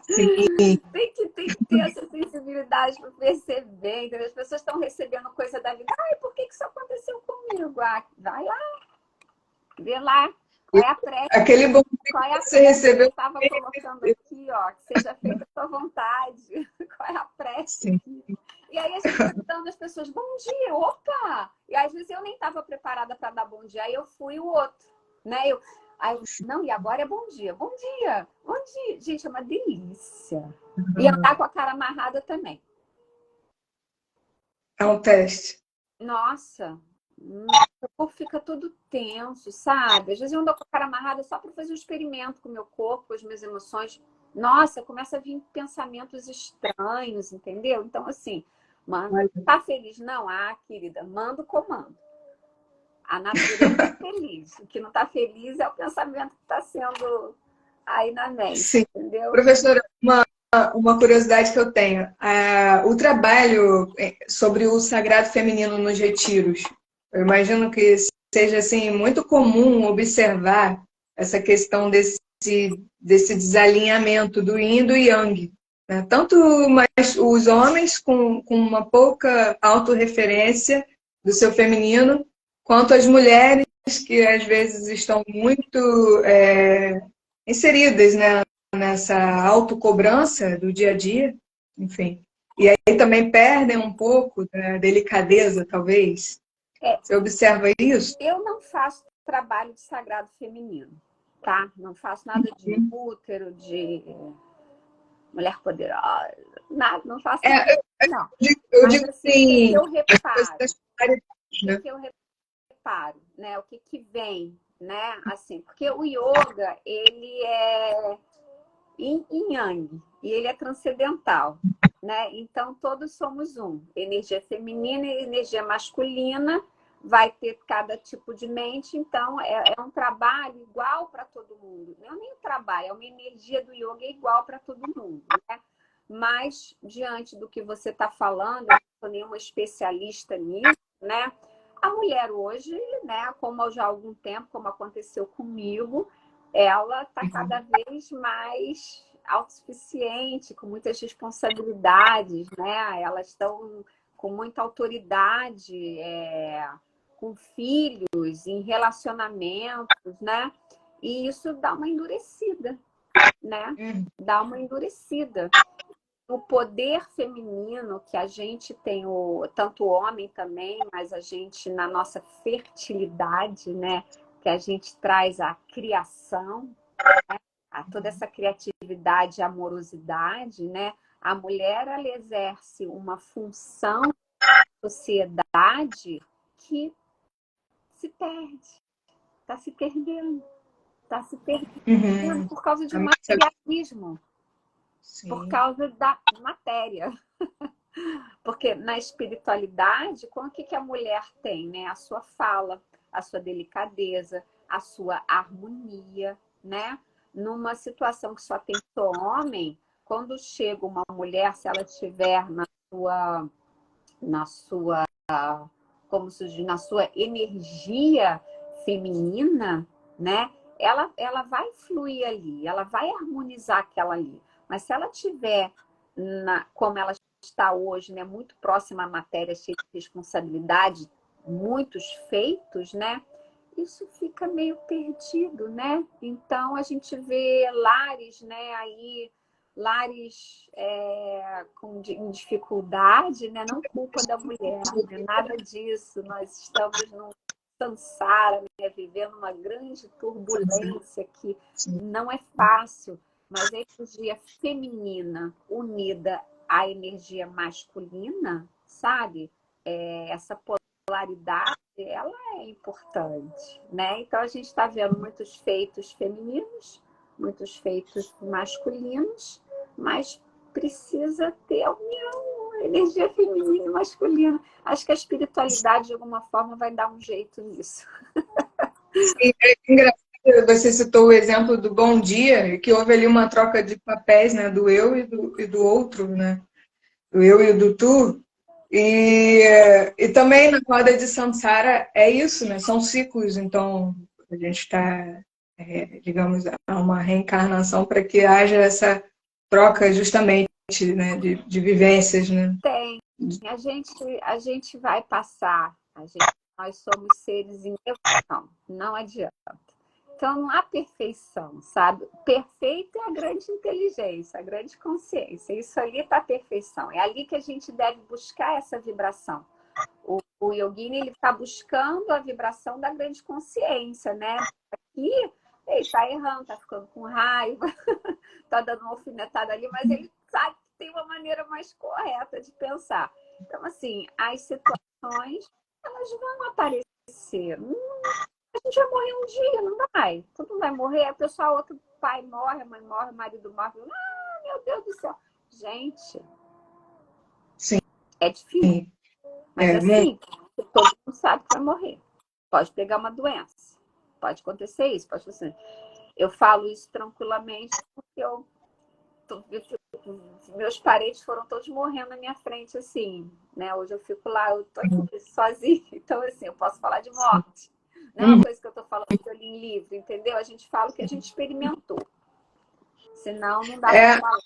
Sim. Tem que ter essa sensibilidade para perceber, entendeu? As pessoas estão recebendo coisa da vida. Ai, por que isso aconteceu comigo? Ah, vai lá, vê lá. Qual é a prece? Aquele bom dia Qual é que a você prece que eu recebeu. estava colocando aqui, ó? Que seja feita a sua vontade. Qual é a prece Sim. aqui? E aí a gente está dando as pessoas bom dia, opa! E às vezes eu nem estava preparada para dar bom dia, aí eu fui o outro, né? Não, e agora é bom dia, bom dia, bom dia. Gente, é uma delícia. E andar com a cara amarrada também. É um teste. Nossa, o corpo fica todo tenso, sabe? Às vezes eu ando com a cara amarrada só para fazer um experimento com o meu corpo, com as minhas emoções. Nossa, começa a vir pensamentos estranhos, entendeu? Então, assim, manda, tá feliz? Não, querida, manda o comando. A natureza tá feliz. O que não tá feliz é o pensamento que está sendo aí na mente, Sim. entendeu? Professora, uma curiosidade que eu tenho. O trabalho sobre o sagrado feminino nos retiros, eu imagino que seja assim, muito comum observar essa questão desse desalinhamento do yin e do yang. Né? Tanto mais os homens com uma pouca autorreferência do seu feminino, quanto as mulheres que às vezes estão muito inseridas, né, nessa autocobrança do dia a dia, enfim. E aí também perdem um pouco da delicadeza, talvez. Você observa isso? Eu não faço trabalho de sagrado feminino, tá? Não faço nada de útero, de mulher poderosa, nada, não faço nada. Não. Eu Mas digo assim, o que assim, eu reparo? né? O que eu reparo, né? O que vem, né? Assim, porque o yoga, ele é yin e yang, e ele é transcendental, né? Então, todos somos um. Energia feminina e energia masculina, vai ter cada tipo de mente, então é um trabalho igual para todo mundo. Não é nem um trabalho, é uma energia do yoga igual para todo mundo, né? Mas, diante do que você está falando, eu não sou nenhuma especialista nisso, né? A mulher hoje, né, como já há algum tempo, como aconteceu comigo, ela está cada vez mais autossuficiente, com muitas responsabilidades, né? Elas estão com muita autoridade, com filhos, em relacionamentos, né? E isso dá uma endurecida, né? Dá uma endurecida. O poder feminino que a gente tem, tanto o homem também, mas a gente na nossa fertilidade, né? Que a gente traz a criação, toda essa criatividade e amorosidade, né? A mulher, ela exerce uma função na sociedade que se perde, está se perdendo. Está se perdendo por causa de um materialismo, por Sim. causa da matéria. Porque na espiritualidade, o que a mulher tem, né? A sua fala, a sua delicadeza, a sua harmonia, né? Numa situação que só tem só homem, quando chega uma mulher, se ela estiver na sua, como se diz, na sua energia feminina, né? Ela vai fluir ali, ela vai harmonizar aquela ali. Mas se ela tiver como ela está hoje, né, muito próxima à matéria, cheia de responsabilidade, muitos feitos, né? Isso fica meio perdido, né? Então a gente vê lares, né, aí lares em dificuldade, né? Não culpa da mulher, né? Nada disso. Nós estamos num samsara, né? Vivendo uma grande turbulência que não é fácil, mas a energia feminina unida à energia masculina, sabe? Essa polaridade, ela é importante, né? Então a gente está vendo muitos feitos femininos, muitos feitos masculinos, mas precisa ter a união, a energia feminina e masculina. Acho que a espiritualidade, de alguma forma, vai dar um jeito nisso. Sim, é engraçado. Você citou o exemplo do bom dia, que houve ali uma troca de papéis, né, do eu e do outro, né? Do eu e do tu. E também na roda de Samsara é isso, né? São ciclos, então a gente está, digamos, a uma reencarnação para que haja essa troca justamente, né, de vivências, né? Tem. A gente vai passar. Nós somos seres em evolução. Não adianta. Então, não há perfeição, sabe? Perfeito é a grande inteligência, a grande consciência. Isso ali está a perfeição. É ali que a gente deve buscar essa vibração. O yogini, ele está buscando a vibração da grande consciência, né? Aqui, ele está errando, está ficando com raiva, está dando uma alfinetada ali, mas ele sabe que tem uma maneira mais correta de pensar. Então, assim, as situações, elas vão aparecer. A gente vai morrer um dia, não vai? Todo mundo vai morrer, a pessoa, outro pai morre, a mãe morre, o marido morre. Ah, meu Deus do céu. Gente, Sim. é difícil. Mas assim, todo mundo sabe que vai morrer. Pode pegar uma doença. Pode acontecer isso, pode acontecer. Eu falo isso tranquilamente porque meus parentes foram todos morrendo na minha frente, assim, né? Hoje eu fico lá, eu tô aqui sozinha, então assim, eu posso falar de morte. Não é uma coisa que eu tô falando que eu li em livro, entendeu? A gente fala o que a gente experimentou. Senão não dá para falar.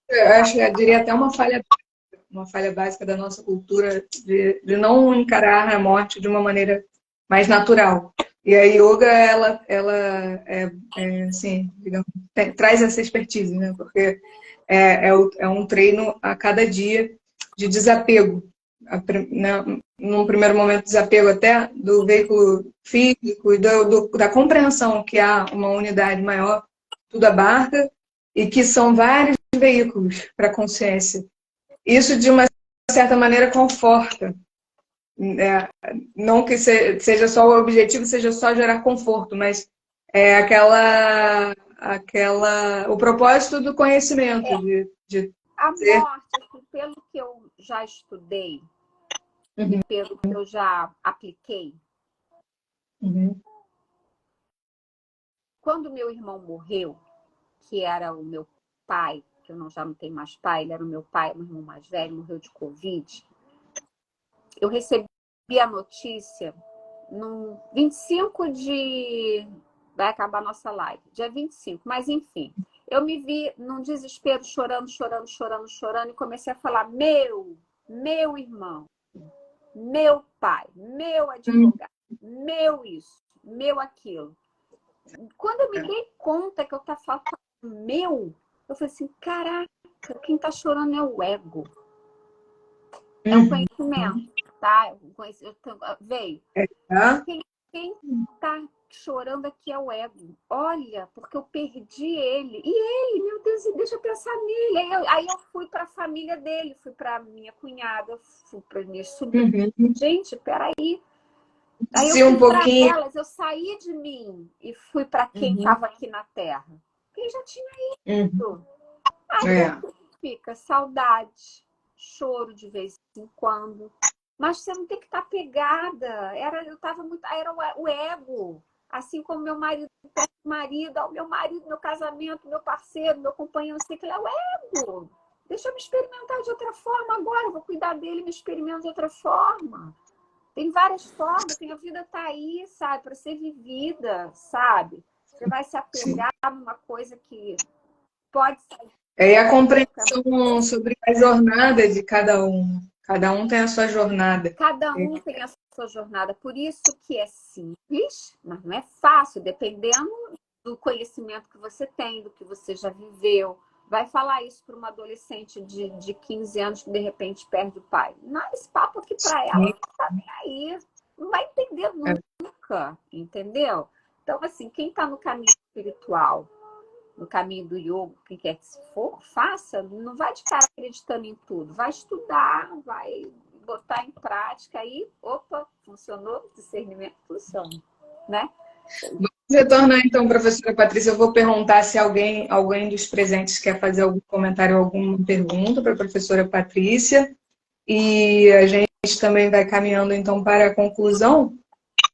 Eu diria até uma falha básica da nossa cultura de não encarar a morte de uma maneira mais natural. E a yoga, ela assim, digamos, traz essa expertise, né? Porque é um treino a cada dia de desapego. Num primeiro momento, desapego até do veículo físico e da compreensão que há uma unidade maior, tudo abarca, e que são vários veículos para a consciência. Isso, de uma certa maneira, conforta. Não que seja só o objetivo, seja só gerar conforto, mas é o propósito do conhecimento, de A ser. morte, assim, pelo que eu já estudei e pelo que eu já apliquei, quando meu irmão morreu, que era o meu pai, que eu já não tenho mais pai, ele era o meu pai, meu irmão mais velho, morreu de Covid. Eu recebi a notícia no 25 de... Vai acabar a nossa live, dia 25, mas enfim. Eu me vi num desespero, chorando, e comecei a falar, meu irmão, meu pai, meu advogado, meu isso, meu aquilo. Quando eu me dei conta que eu estava falando meu, eu falei assim, caraca, quem está chorando é o ego. É um conhecimento, tá? Veio. Quem está chorando aqui é o ego. Olha, porque eu perdi ele. E ele, meu Deus, deixa eu pensar nele. Aí eu fui para a família dele, fui para minha cunhada, fui para minhas sobrinhas. Gente, peraí. Aí eu fui para elas, eu saí de mim e fui para quem estava aqui na Terra. Quem já tinha ido. Aí fica saudade, choro de vez em quando. Mas você não tem que estar pegada. Era o ego. Assim como meu marido, meu marido, meu casamento, meu parceiro, meu companheiro, sei que ele é o ego. Deixa eu me experimentar de outra forma agora. Eu vou cuidar dele e me experimento de outra forma. Tem várias formas, a vida tá aí, sabe, para ser vivida, sabe? Você vai se apegar numa coisa que pode ser. E a compreensão sobre a jornada de cada um. Cada um tem a sua jornada. Cada um tem a sua jornada. Por isso que é simples, mas não é fácil, dependendo do conhecimento que você tem, do que você já viveu. Vai falar isso para uma adolescente de 15 anos que de repente perde o pai. Não, esse papo aqui para ela não tá nem aí. Não vai entender nunca, entendeu? Então, assim, quem está no caminho espiritual, no caminho do yoga, quem quer que se for, faça, não vai de cara acreditando em tudo. Vai estudar, vai botar em prática aí, opa, funcionou, discernimento funciona, né? Vamos retornar então, professora Patrícia. Eu vou perguntar se alguém dos presentes quer fazer algum comentário, alguma pergunta para a professora Patrícia. E a gente também vai caminhando então para a conclusão.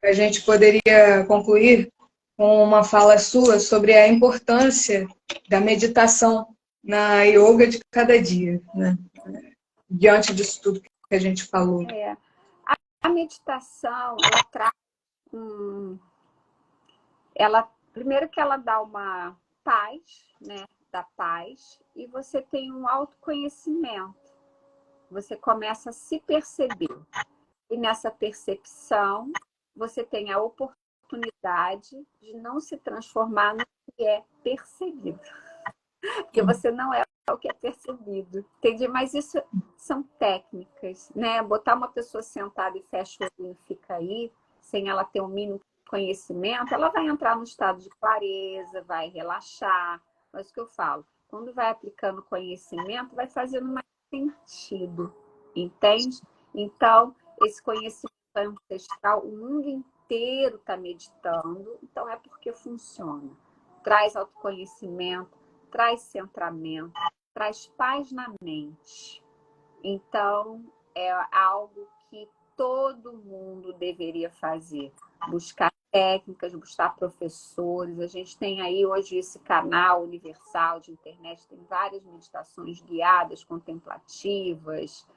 A gente poderia concluir com uma fala sua sobre a importância da meditação na yoga de cada dia, né? Diante disso tudo que a gente falou. A meditação, ela traz primeiro que ela dá uma paz, né? da paz e você tem um autoconhecimento. Você começa a se perceber. E nessa percepção, você tem a oportunidade de não se transformar no que é percebido. Porque você não é o que é percebido. Entendi? Mas isso são técnicas, né? Botar uma pessoa sentada e fecha o olho e fica aí, sem ela ter o mínimo conhecimento, ela vai entrar no estado de clareza, vai relaxar. Mas o que eu falo, quando vai aplicando conhecimento, vai fazendo mais sentido. Entende? Então, esse conhecimento ancestral, o mundo inteiro está meditando, então é porque funciona. Traz autoconhecimento, traz centramento, traz paz na mente. Então, é algo que todo mundo deveria fazer. Buscar técnicas, buscar professores. A gente tem aí hoje esse canal universal de internet, tem várias meditações guiadas, contemplativas,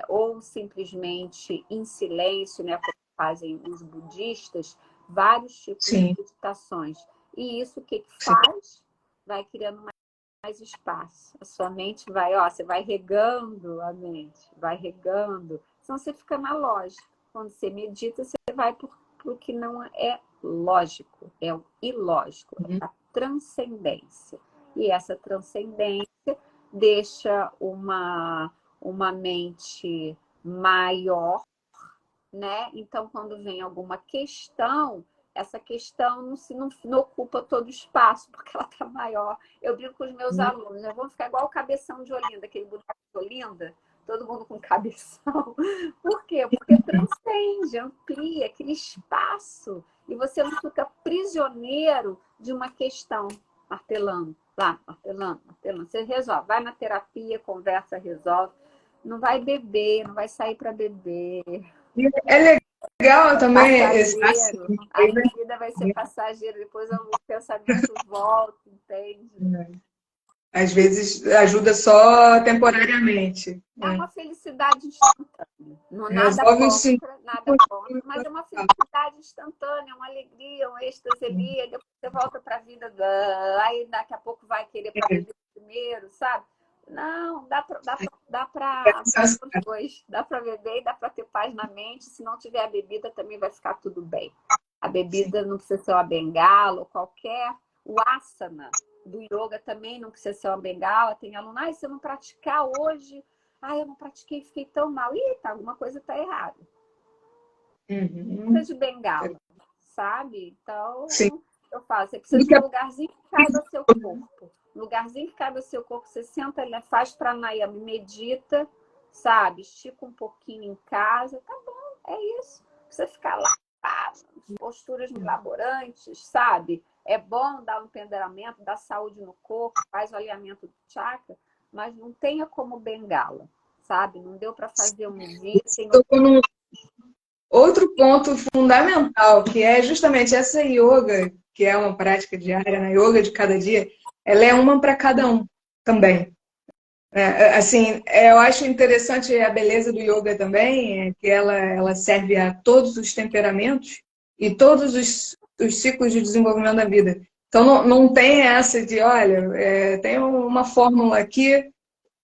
ou simplesmente em silêncio, né, como fazem os budistas, vários tipos de meditações. E isso o que faz? Vai criando mais espaço. A sua mente vai, você vai regando a mente, vai regando. Senão você fica na lógica. Quando você medita, você vai para o que não é lógico, é o ilógico, é a transcendência. E essa transcendência deixa uma mente maior, né? Então, quando vem alguma questão, essa questão não ocupa todo o espaço, porque ela está maior. Eu brinco com os meus alunos, né? Vamos ficar igual o cabeção de Olinda, aquele boneco de Olinda, todo mundo com cabeção. Por quê? Porque transcende, amplia aquele espaço, e você não fica prisioneiro de uma questão, martelando, lá, martelando, martelando. Você resolve, vai na terapia, conversa, resolve. Não vai beber, não vai sair para beber. É legal também. A bebida vai ser passageira, depois o pensamento volta, entende? Às vezes ajuda só temporariamente. É uma felicidade instantânea. Não nada contra, mas é uma felicidade instantânea, uma alegria, um êxtase ali, depois você volta para a vida, aí daqui a pouco vai querer para beber primeiro, sabe? Não, dá para os dois. Dá para beber e dá para ter paz na mente. Se não tiver a bebida, também vai ficar tudo bem. A bebida não precisa ser uma bengala ou qualquer. O asana do yoga também não precisa ser uma bengala. Tem aluno, se eu não praticar hoje, eu não pratiquei, fiquei tão mal. Alguma coisa está errada. Não precisa de bengala, sabe? Então, eu falo, você precisa de um lugarzinho que caiba seu corpo. Lugarzinho que cabe ao seu corpo, você senta, faz pranayama, medita, sabe? Estica um pouquinho em casa, tá bom, é isso. Você ficar lá, posturas milaborantes, sabe? É bom dar um penderamento, dar saúde no corpo, faz o alinhamento do chakra, mas não tenha como bengala, sabe? Não deu para fazer um vídeo. Outro ponto fundamental, que é justamente essa yoga, que é uma prática diária, na yoga de cada dia, ela é uma para cada um também. Eu acho interessante a beleza do yoga também, que ela serve a todos os temperamentos e todos os ciclos de desenvolvimento da vida. Então não tem essa de, olha, tem uma fórmula aqui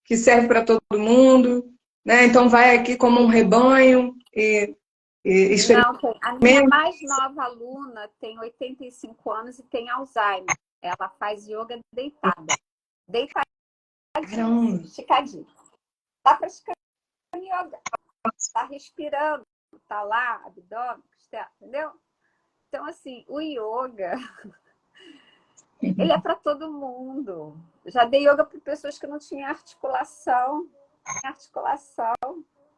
que serve para todo mundo, né? Então vai aqui como um rebanho e Não, a minha mais nova aluna tem 85 anos e tem Alzheimer. Ela faz yoga deitada. Deitadinha, esticadinha. Tá praticando yoga. Tá respirando. Tá lá, abdômen, entendeu? Então, assim, o yoga, ele é para todo mundo. Já dei yoga para pessoas que não tinham articulação.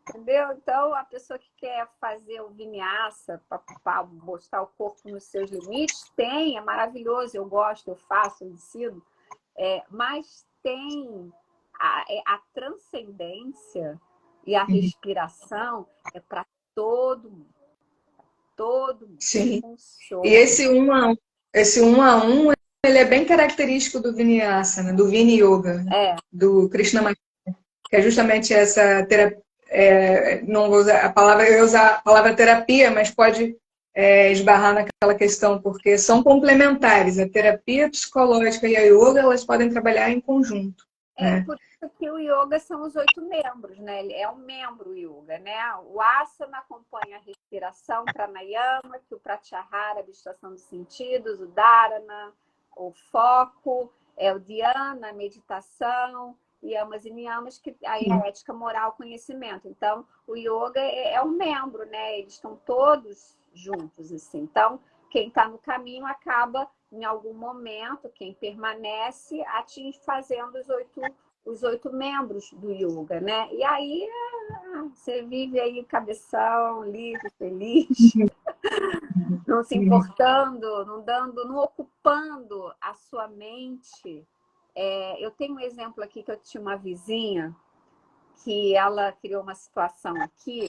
Entendeu? Então, a pessoa que quer fazer o vinyasa para mostrar o corpo nos seus limites, é maravilhoso, eu gosto, eu faço, eu ensino. Mas tem a transcendência e a respiração é para todo mundo. Todo mundo. Sim. Funciona. E esse um a um, ele é bem característico do Vinyasa, do Vini Yoga, do Krishnamacharya, que é justamente essa terapia. Não vou usar a palavra, eu ia usar a palavra terapia, mas pode esbarrar naquela questão, porque são complementares. A terapia psicológica e a yoga, elas podem trabalhar em conjunto. Né? Por isso que o yoga são os 8 membros, né? Ele é um membro yoga, né? O asana acompanha a respiração, pranayama, que o pratyahara, a abstração dos sentidos, o dharana, o foco, o dhyana, a meditação, yamas e niyamas, que aí é a ética, moral, conhecimento. Então, o yoga é um membro, né? Eles estão todos juntos, assim. Então, quem está no caminho acaba, em algum momento, quem permanece, fazendo os 8 membros do yoga, né? E aí você vive aí cabeção, livre, feliz, não se importando, não ocupando a sua mente. Eu tenho um exemplo aqui que eu tinha uma vizinha que ela criou uma situação aqui.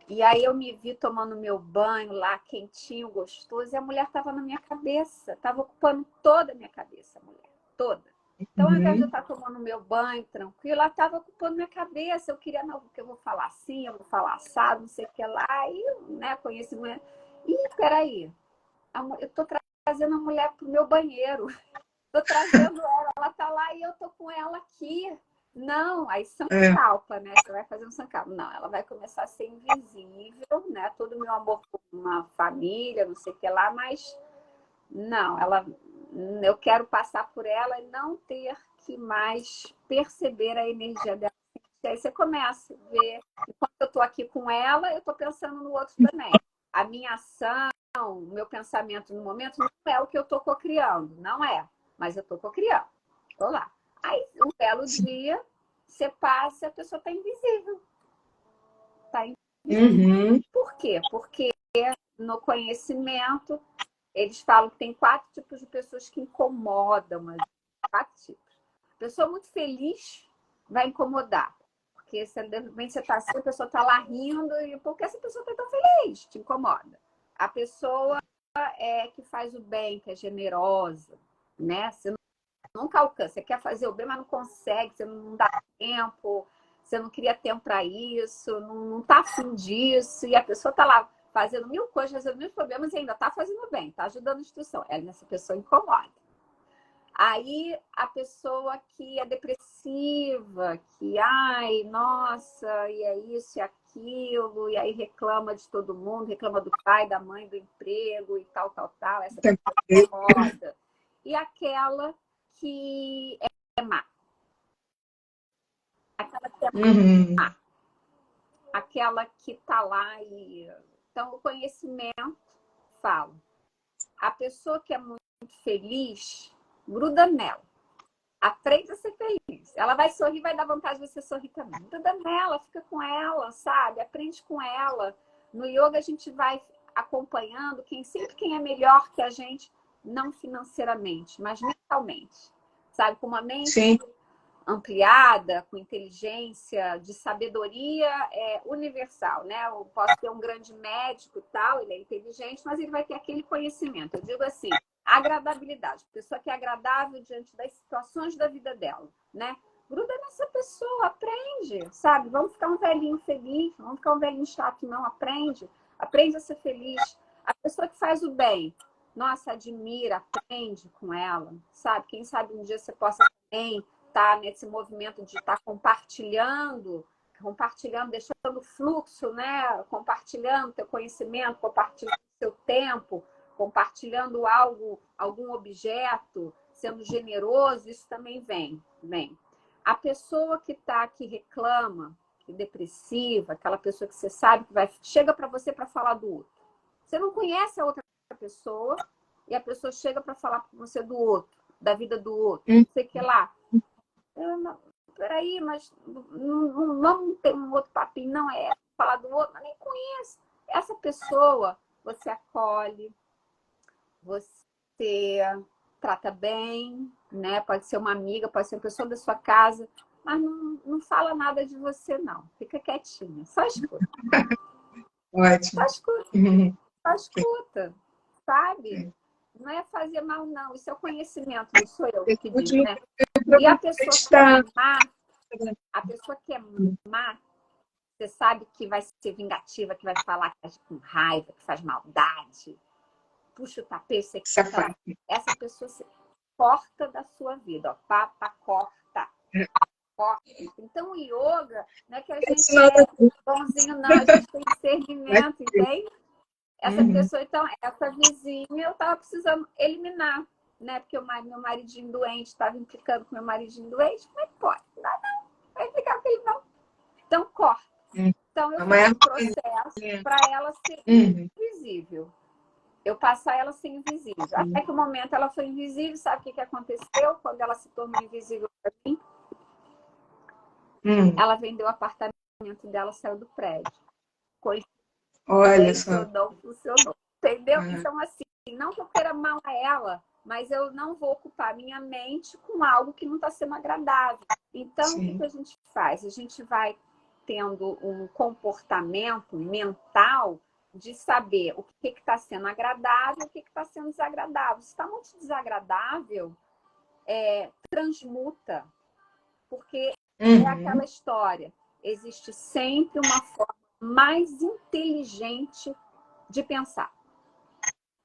E aí eu me vi tomando meu banho lá, quentinho, gostoso, e a mulher estava na minha cabeça, estava ocupando toda a minha cabeça, a mulher, toda. Então, ao invés de eu estar tomando meu banho tranquilo, ela estava ocupando minha cabeça. Eu queria, não, porque eu vou falar assim, eu vou falar assado, não sei o que lá, e, né, conhecimento. E, peraí, eu estou trazendo a mulher para o meu banheiro, estou trazendo ela está lá e eu estou com ela aqui. Não, aí sankalpa, né? Você vai fazer um sankalpa. Não, ela vai começar a ser invisível, né? Todo o meu amor por uma família, não sei o que lá, mas não, eu quero passar por ela e não ter que mais perceber a energia dela. E aí você começa a ver, enquanto eu estou aqui com ela, eu estou pensando no outro também. A minha ação, o meu pensamento no momento não é o que eu estou cocriando, não é, mas eu estou cocriando. Estou lá. Aí, um belo dia, você passa e a pessoa está invisível. Está invisível. Por quê? Porque no conhecimento, eles falam que tem 4 tipos de pessoas que incomodam. 4 tipos. Pessoa muito feliz vai incomodar. Porque de repente você está assim, a pessoa está lá rindo, e por que essa pessoa está tão feliz? Te incomoda. A pessoa que faz o bem, que é generosa, né? Você nunca alcança. Você quer fazer o bem, mas não consegue, você não dá tempo, você não cria tempo para isso, não está afim disso, e a pessoa está lá fazendo 1000 coisas, resolvendo 1000 problemas e ainda está fazendo bem, está ajudando a instituição. Essa pessoa incomoda. Aí a pessoa que é depressiva, que, ai, nossa, e é isso e aquilo, e aí reclama de todo mundo, reclama do pai, da mãe, do emprego e tal, essa pessoa incomoda. E aquela que é má. Aquela que é má. Aquela que está lá e... Então, o conhecimento fala. A pessoa que é muito feliz, gruda nela. Aprende a ser feliz. Ela vai sorrir, vai dar vontade de você sorrir também. Gruda nela, fica com ela, sabe? Aprende com ela. No yoga, a gente vai acompanhando sempre quem é melhor que a gente, não financeiramente, mas mentalmente. Sabe? Com uma mente ampliada, com inteligência, de sabedoria universal, né? Eu posso ter um grande médico e tal, ele é inteligente, mas ele vai ter aquele conhecimento. Eu digo assim, agradabilidade. A pessoa que é agradável diante das situações da vida dela, né? Gruda nessa pessoa, aprende, sabe? Vamos ficar um velhinho feliz, vamos ficar um velhinho chato, não. Aprende a ser feliz. A pessoa que faz o bem, nossa, admira, aprende com ela, sabe? Quem sabe um dia você possa também estar nesse movimento de estar compartilhando, deixando fluxo, né? Compartilhando teu conhecimento, compartilhando seu tempo, compartilhando algum objeto, sendo generoso, isso também vem. A pessoa que reclama, que é depressiva, aquela pessoa que você sabe que chega para você para falar do outro. Você não conhece a outra pessoa e a pessoa chega para falar com você do outro, da vida do outro, não sei o que lá. Peraí, mas não vamos ter um outro papinho, não é falar do outro, mas nem conheço. Essa pessoa, você acolhe, você trata bem, né? Pode ser uma amiga, pode ser uma pessoa da sua casa, mas não fala nada de você, não. Fica quietinha, só escuta. Ótimo. Só escuta, sabe? Não é fazer mal, não. Isso é o conhecimento, não sou eu que diz, né? E a pessoa que é má, você sabe que vai ser vingativa, que vai falar que age com raiva, que faz maldade, puxa o tapete, você quer. Essa pessoa se corta da sua vida, ó, papa, corta. Então, o yoga não é que a gente é bonzinho, não, a gente tem discernimento, entende? Essa pessoa, então, essa vizinha, eu estava precisando eliminar, né? Porque meu maridinho doente estava implicando com meu maridinho doente. Como é que pode? Não, vai implicar com ele, não. Então, corta. Então, eu fiz um processo para ela ser invisível. Eu passar ela ser invisível. Até que o momento ela foi invisível, sabe o que aconteceu? Quando ela se tornou invisível para mim, ela vendeu o apartamento dela, saiu do prédio. Olha só. Não funcionou. Entendeu? Então, assim, não que eu queira mal a ela, mas eu não vou ocupar minha mente com algo que não está sendo agradável. Então, o que a gente faz? A gente vai tendo um comportamento mental de saber o que está sendo agradável e o que está sendo desagradável. Se está muito desagradável, transmuta. Porque é aquela história. Existe sempre uma forma mais inteligente de pensar.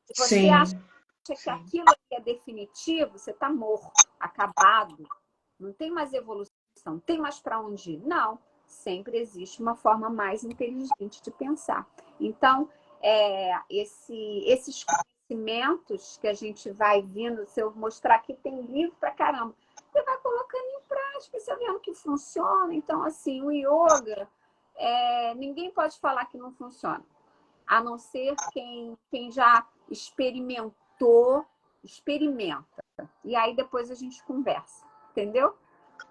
Se você acha que aquilo é definitivo, você está morto, acabado, não tem mais evolução, não tem mais para onde ir. Não, sempre existe uma forma mais inteligente de pensar. Então, esses conhecimentos que a gente vai vindo, se eu mostrar aqui, tem livro pra caramba, você vai colocando em prática, você vendo que funciona. Então, assim, o yoga, ninguém pode falar que não funciona, a não ser quem já experimentou, experimenta. E aí depois a gente conversa, entendeu?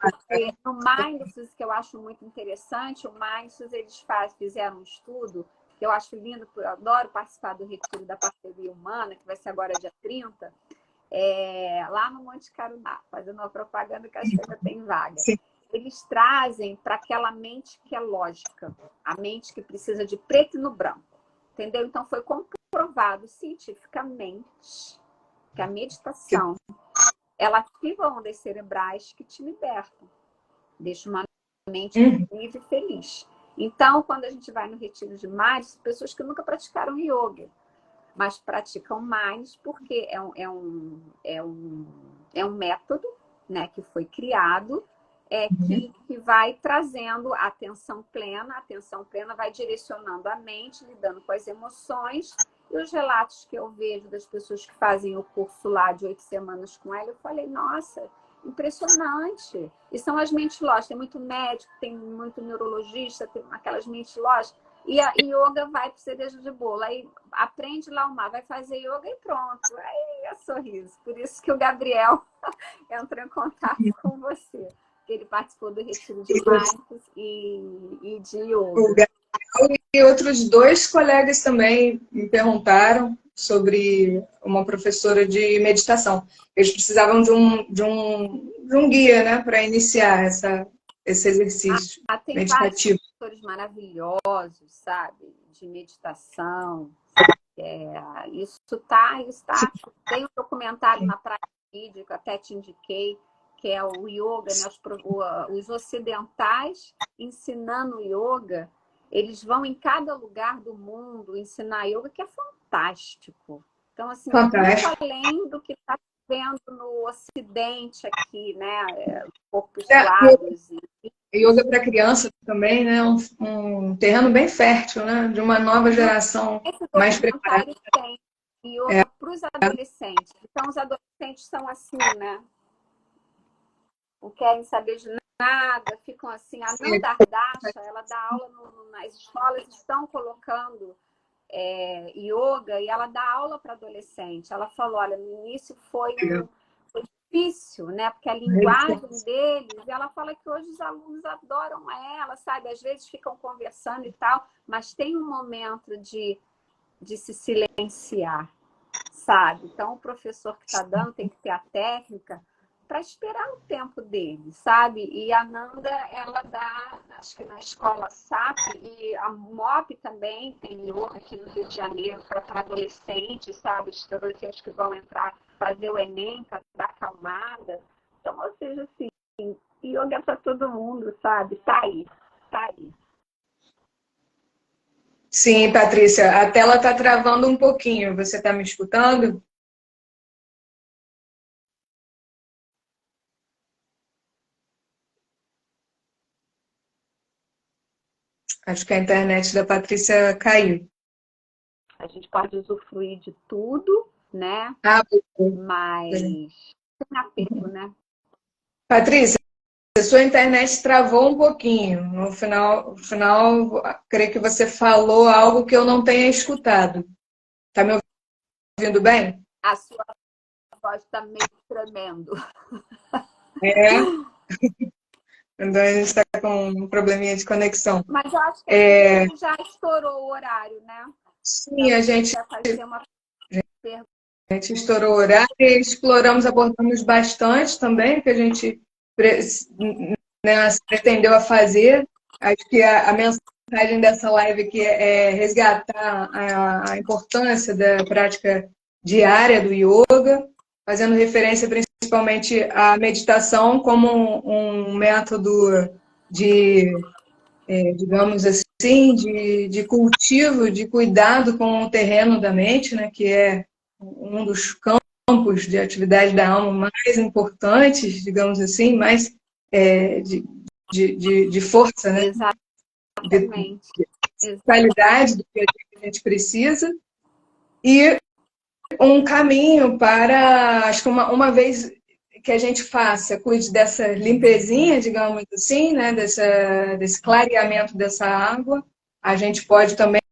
Porque no Mindfulness, que eu acho muito interessante, o Mindfulness, eles fizeram um estudo que eu acho lindo, porque eu adoro participar do retiro da parceria humana, que vai ser agora dia 30, lá no Monte Caruna, fazendo uma propaganda que acho que ainda tem vaga. Eles trazem para aquela mente que é lógica, a mente que precisa de preto e no branco. Entendeu? Então, foi comprovado cientificamente que a meditação, ela ativa ondas cerebrais que te libertam. Deixa uma mente livre e feliz. Então, quando a gente vai no retiro de Mindfulness, pessoas que nunca praticaram yoga, mas praticam mais porque é um método, né, que foi criado, que vai trazendo a atenção plena. A atenção plena vai direcionando a mente, lidando com as emoções. E os relatos que eu vejo das pessoas que fazem o curso lá de 8 semanas com ela, eu falei, nossa, impressionante. E são as mentes lógicas. Tem muito médico, tem muito neurologista, tem aquelas mentes lógicas. E a yoga vai para o cereja de bolo. Aí aprende lá vai fazer yoga e pronto. Aí é sorriso. Por isso que o Gabriel entrou em contato com você. Ele participou do retiro de Mindfulness e de yoga. O Gabriel e outros 2 colegas também me perguntaram sobre uma professora de meditação. Eles precisavam de um guia, né, para iniciar esse exercício tem meditativo. vários professores maravilhosos, sabe? De meditação. Isso tá. Tem um documentário na Prime Video que eu até te indiquei, que é o yoga, né? Os ocidentais ensinando yoga. Eles vão em cada lugar do mundo ensinar yoga, que é fantástico. Então, assim, fantástico. É muito além do que está vendo no Ocidente aqui, né? Corpos suaves. Yoga para criança também, né? Um terreno bem fértil, né? De uma nova geração mais preparada. Tem yoga para os adolescentes. Então, os adolescentes são assim, né? Não querem saber de nada, ficam assim. A Nanda Ardasha, ela dá aula nas escolas, estão colocando yoga, e ela dá aula para adolescente. Ela falou, olha, no início foi difícil, né? Porque a linguagem deles, ela fala que hoje os alunos adoram ela, sabe? Às vezes ficam conversando e tal, mas tem um momento de se silenciar, sabe? Então, o professor que está dando tem que ter a técnica para esperar o tempo dele, sabe? E a Nanda, ela dá, acho que na escola SAP, e a MOP também tem yoga aqui no Rio de Janeiro para adolescentes, sabe? Os adolescentes que vão entrar, fazer o Enem, para dar acalmada. Então, ou seja, assim, yoga é para todo mundo, sabe? Tá aí, tá aí. Sim, Patrícia, a tela está travando um pouquinho. Você está me escutando? Acho que a internet da Patrícia caiu. A gente pode usufruir de tudo, né? Ah, Mas tem apego, né? Patrícia, a sua internet travou um pouquinho. No final, creio que você falou algo que eu não tenha escutado. Está me ouvindo bem? A sua voz está meio tremendo. É. Então a gente está com um probleminha de conexão. Mas eu acho que a gente já estourou o horário, né? Sim, Então, a se gente, quiser fazer uma pergunta. a gente estourou o horário e exploramos, abordamos bastante também, que a gente né, se pretendeu a fazer. Acho que a mensagem dessa live aqui é resgatar a importância da prática diária do yoga, fazendo referência principalmente à meditação como um método de, digamos assim, de cultivo, de cuidado com o terreno da mente, né, que é um dos campos de atividade da alma mais importantes, digamos assim, mais de força, né, de Exatamente. qualidade do que a gente precisa, e um caminho para, acho que uma vez que a gente faça, cuide dessa limpezinha, digamos assim, né, desse clareamento dessa água, a gente pode também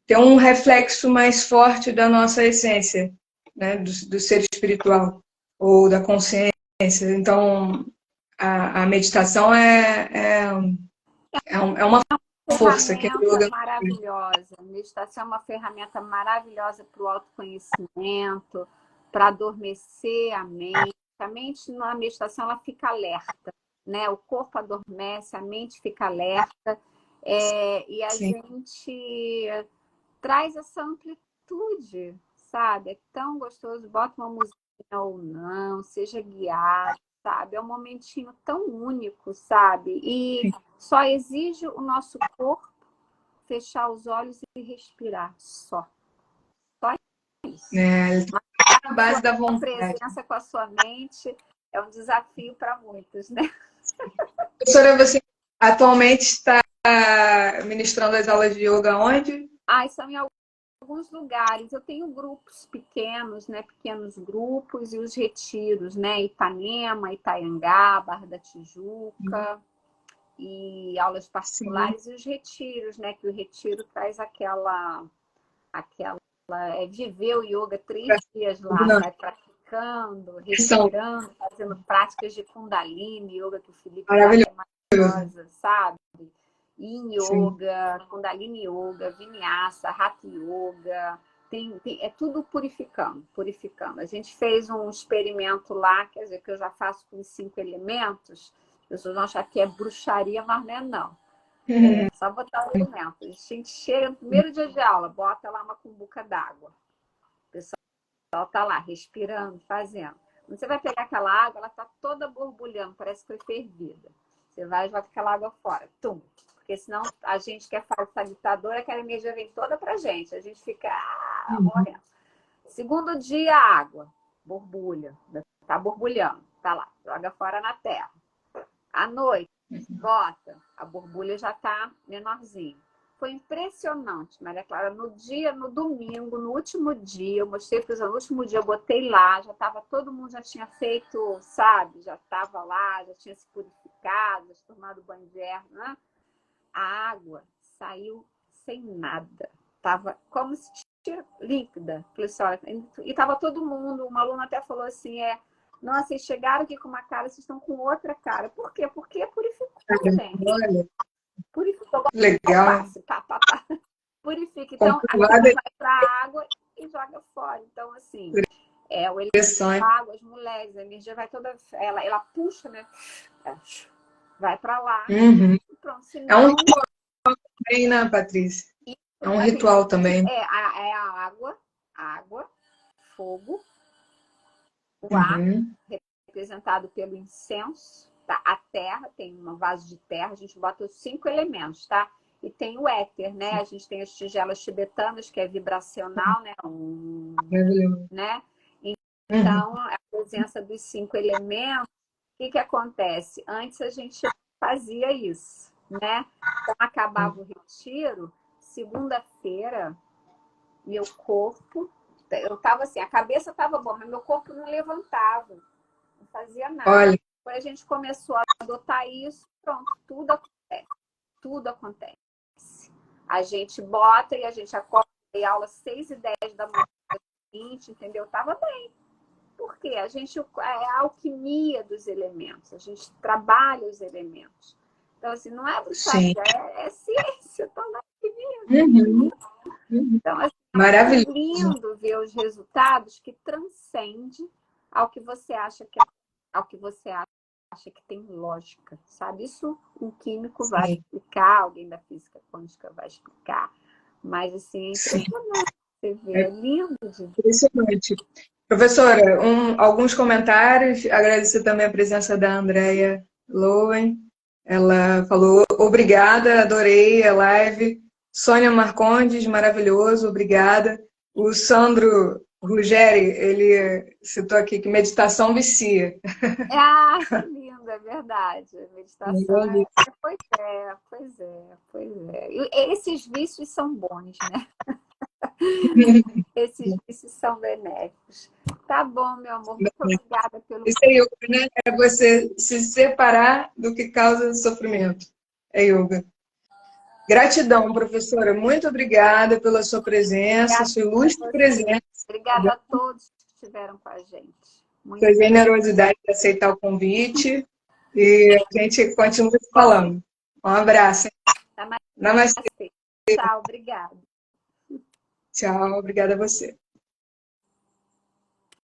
ter um reflexo mais forte da nossa essência, né, do ser espiritual ou da consciência. Então, a meditação é uma força que o Ferramenta yoga. maravilhosa. A meditação é uma ferramenta maravilhosa para o autoconhecimento, para adormecer a mente. A mente na meditação ela fica alerta, né? O corpo adormece, a mente fica alerta, e a Sim. gente traz essa amplitude, sabe? É tão gostoso, bota uma musiquinha ou não, seja guiado, sabe? É um momentinho tão único, sabe? E só exige o nosso corpo fechar os olhos e respirar, só. Só isso. É, a A base sua da vontade. presença com a sua mente é um desafio para muitos, né? Professora, você atualmente está ministrando as aulas de yoga onde? Ah, são em alguns lugares. Eu tenho grupos pequenos, né? Pequenos grupos e os retiros, né? Ipanema, Itaiangá, Barra da Tijuca e aulas Sim. particulares e os retiros, né? Que o retiro traz aquela viver o yoga 3 dias lá, Não, sai praticando, são respirando, fazendo práticas de Kundalini, yoga que o Felipe fala que maravilhosos. é maravilhosa, sabe? Yin Sim. Yoga, Kundalini Yoga, Vinyasa, Hatha Yoga, é tudo purificando, purificando. A gente fez um experimento lá, quer dizer, que eu já faço com 5 elementos, as pessoas vão achar que é bruxaria, mas não é não. É só botar o elemento. A gente chega no primeiro dia de aula, bota lá uma cumbuca d'água. O pessoal tá lá, respirando, fazendo. Quando você vai pegar aquela água, ela tá toda borbulhando, parece que foi fervida. Você vai e joga aquela água fora. Tum. Porque senão a gente que é facilitadora, aquela energia vem toda pra gente. A gente fica morrendo. Segundo dia, a água borbulha. Tá borbulhando. Tá lá. Joga fora na terra. À noite, bota. A borbulha já tá menorzinha. Foi impressionante, Maria Clara. No domingo, no último dia, eu mostrei para no último dia, eu botei lá, já estava todo mundo, já tinha feito, sabe? Já estava lá, já tinha se purificado, já tinha tomado banho de erva, né? A água saiu sem nada. Tava como se tivesse líquida. Falei assim, olha, e estava todo mundo, uma aluna até falou assim, nossa, vocês chegaram aqui com uma cara, vocês estão com outra cara. Por quê? Porque purificou, gente. Olha, Purificou. legal. Passe, pá, pá, pá. Purifica. Então, aquilo Comprovada vai para a água e joga fora. Então, assim, o elemento interessante. água, as mulheres, a energia vai toda, ela puxa, né? Vai para lá Uhum. e pronto. É um Senão, ritual também, né, Patrícia? É um a gente ritual também. a água, fogo, o ar, Uhum. representado pelo incenso, tá? A terra, tem um vaso de terra, a gente bota os 5 elementos, tá? e tem o éter, né? A gente tem as tigelas tibetanas, que é vibracional, né? Né? Então, a presença dos 5 elementos, o que acontece? Antes a gente fazia isso, né? Então, acabava o retiro, segunda-feira, meu corpo, eu tava assim, a cabeça estava boa, mas meu corpo não levantava, não fazia nada. Olha. Quando a gente começou a adotar isso, pronto, tudo acontece. Tudo acontece. A gente bota e a gente acorda, e aula 6h10 da manhã seguinte, entendeu? Tava bem. Por quê? A gente é a alquimia dos elementos, a gente trabalha os elementos. Então, assim, não é bruxaria, é ciência, tá na alquimia. Então, assim, maravilhoso. É lindo ver os resultados que transcende ao que você acha que tem lógica, sabe? Isso um químico vai explicar, alguém da física quântica vai explicar, mas assim, é impressionante você ver, é lindo de ver. Impressionante. Professora, alguns comentários, agradecer também a presença da Andrea Lowen, ela falou, obrigada, adorei a live. Sônia Marcondes, maravilhoso, obrigada. O Sandro Ruggeri, ele citou aqui que meditação vicia. Ah, que lindo, é verdade. A meditação pois é. E esses vícios são bons, né? Esses vícios são benéficos. Tá bom, meu amor. Muito obrigada pelo... Isso é yoga, né? É você se separar do que causa sofrimento. É yoga. Gratidão, professora. Muito obrigada pela sua presença, sua ilustre presença. Obrigada a todos que estiveram com a gente. Sua generosidade de aceitar o convite. E a gente continua se falando. Um abraço. Namastê. Tchau, obrigada. Tchau, obrigada a você.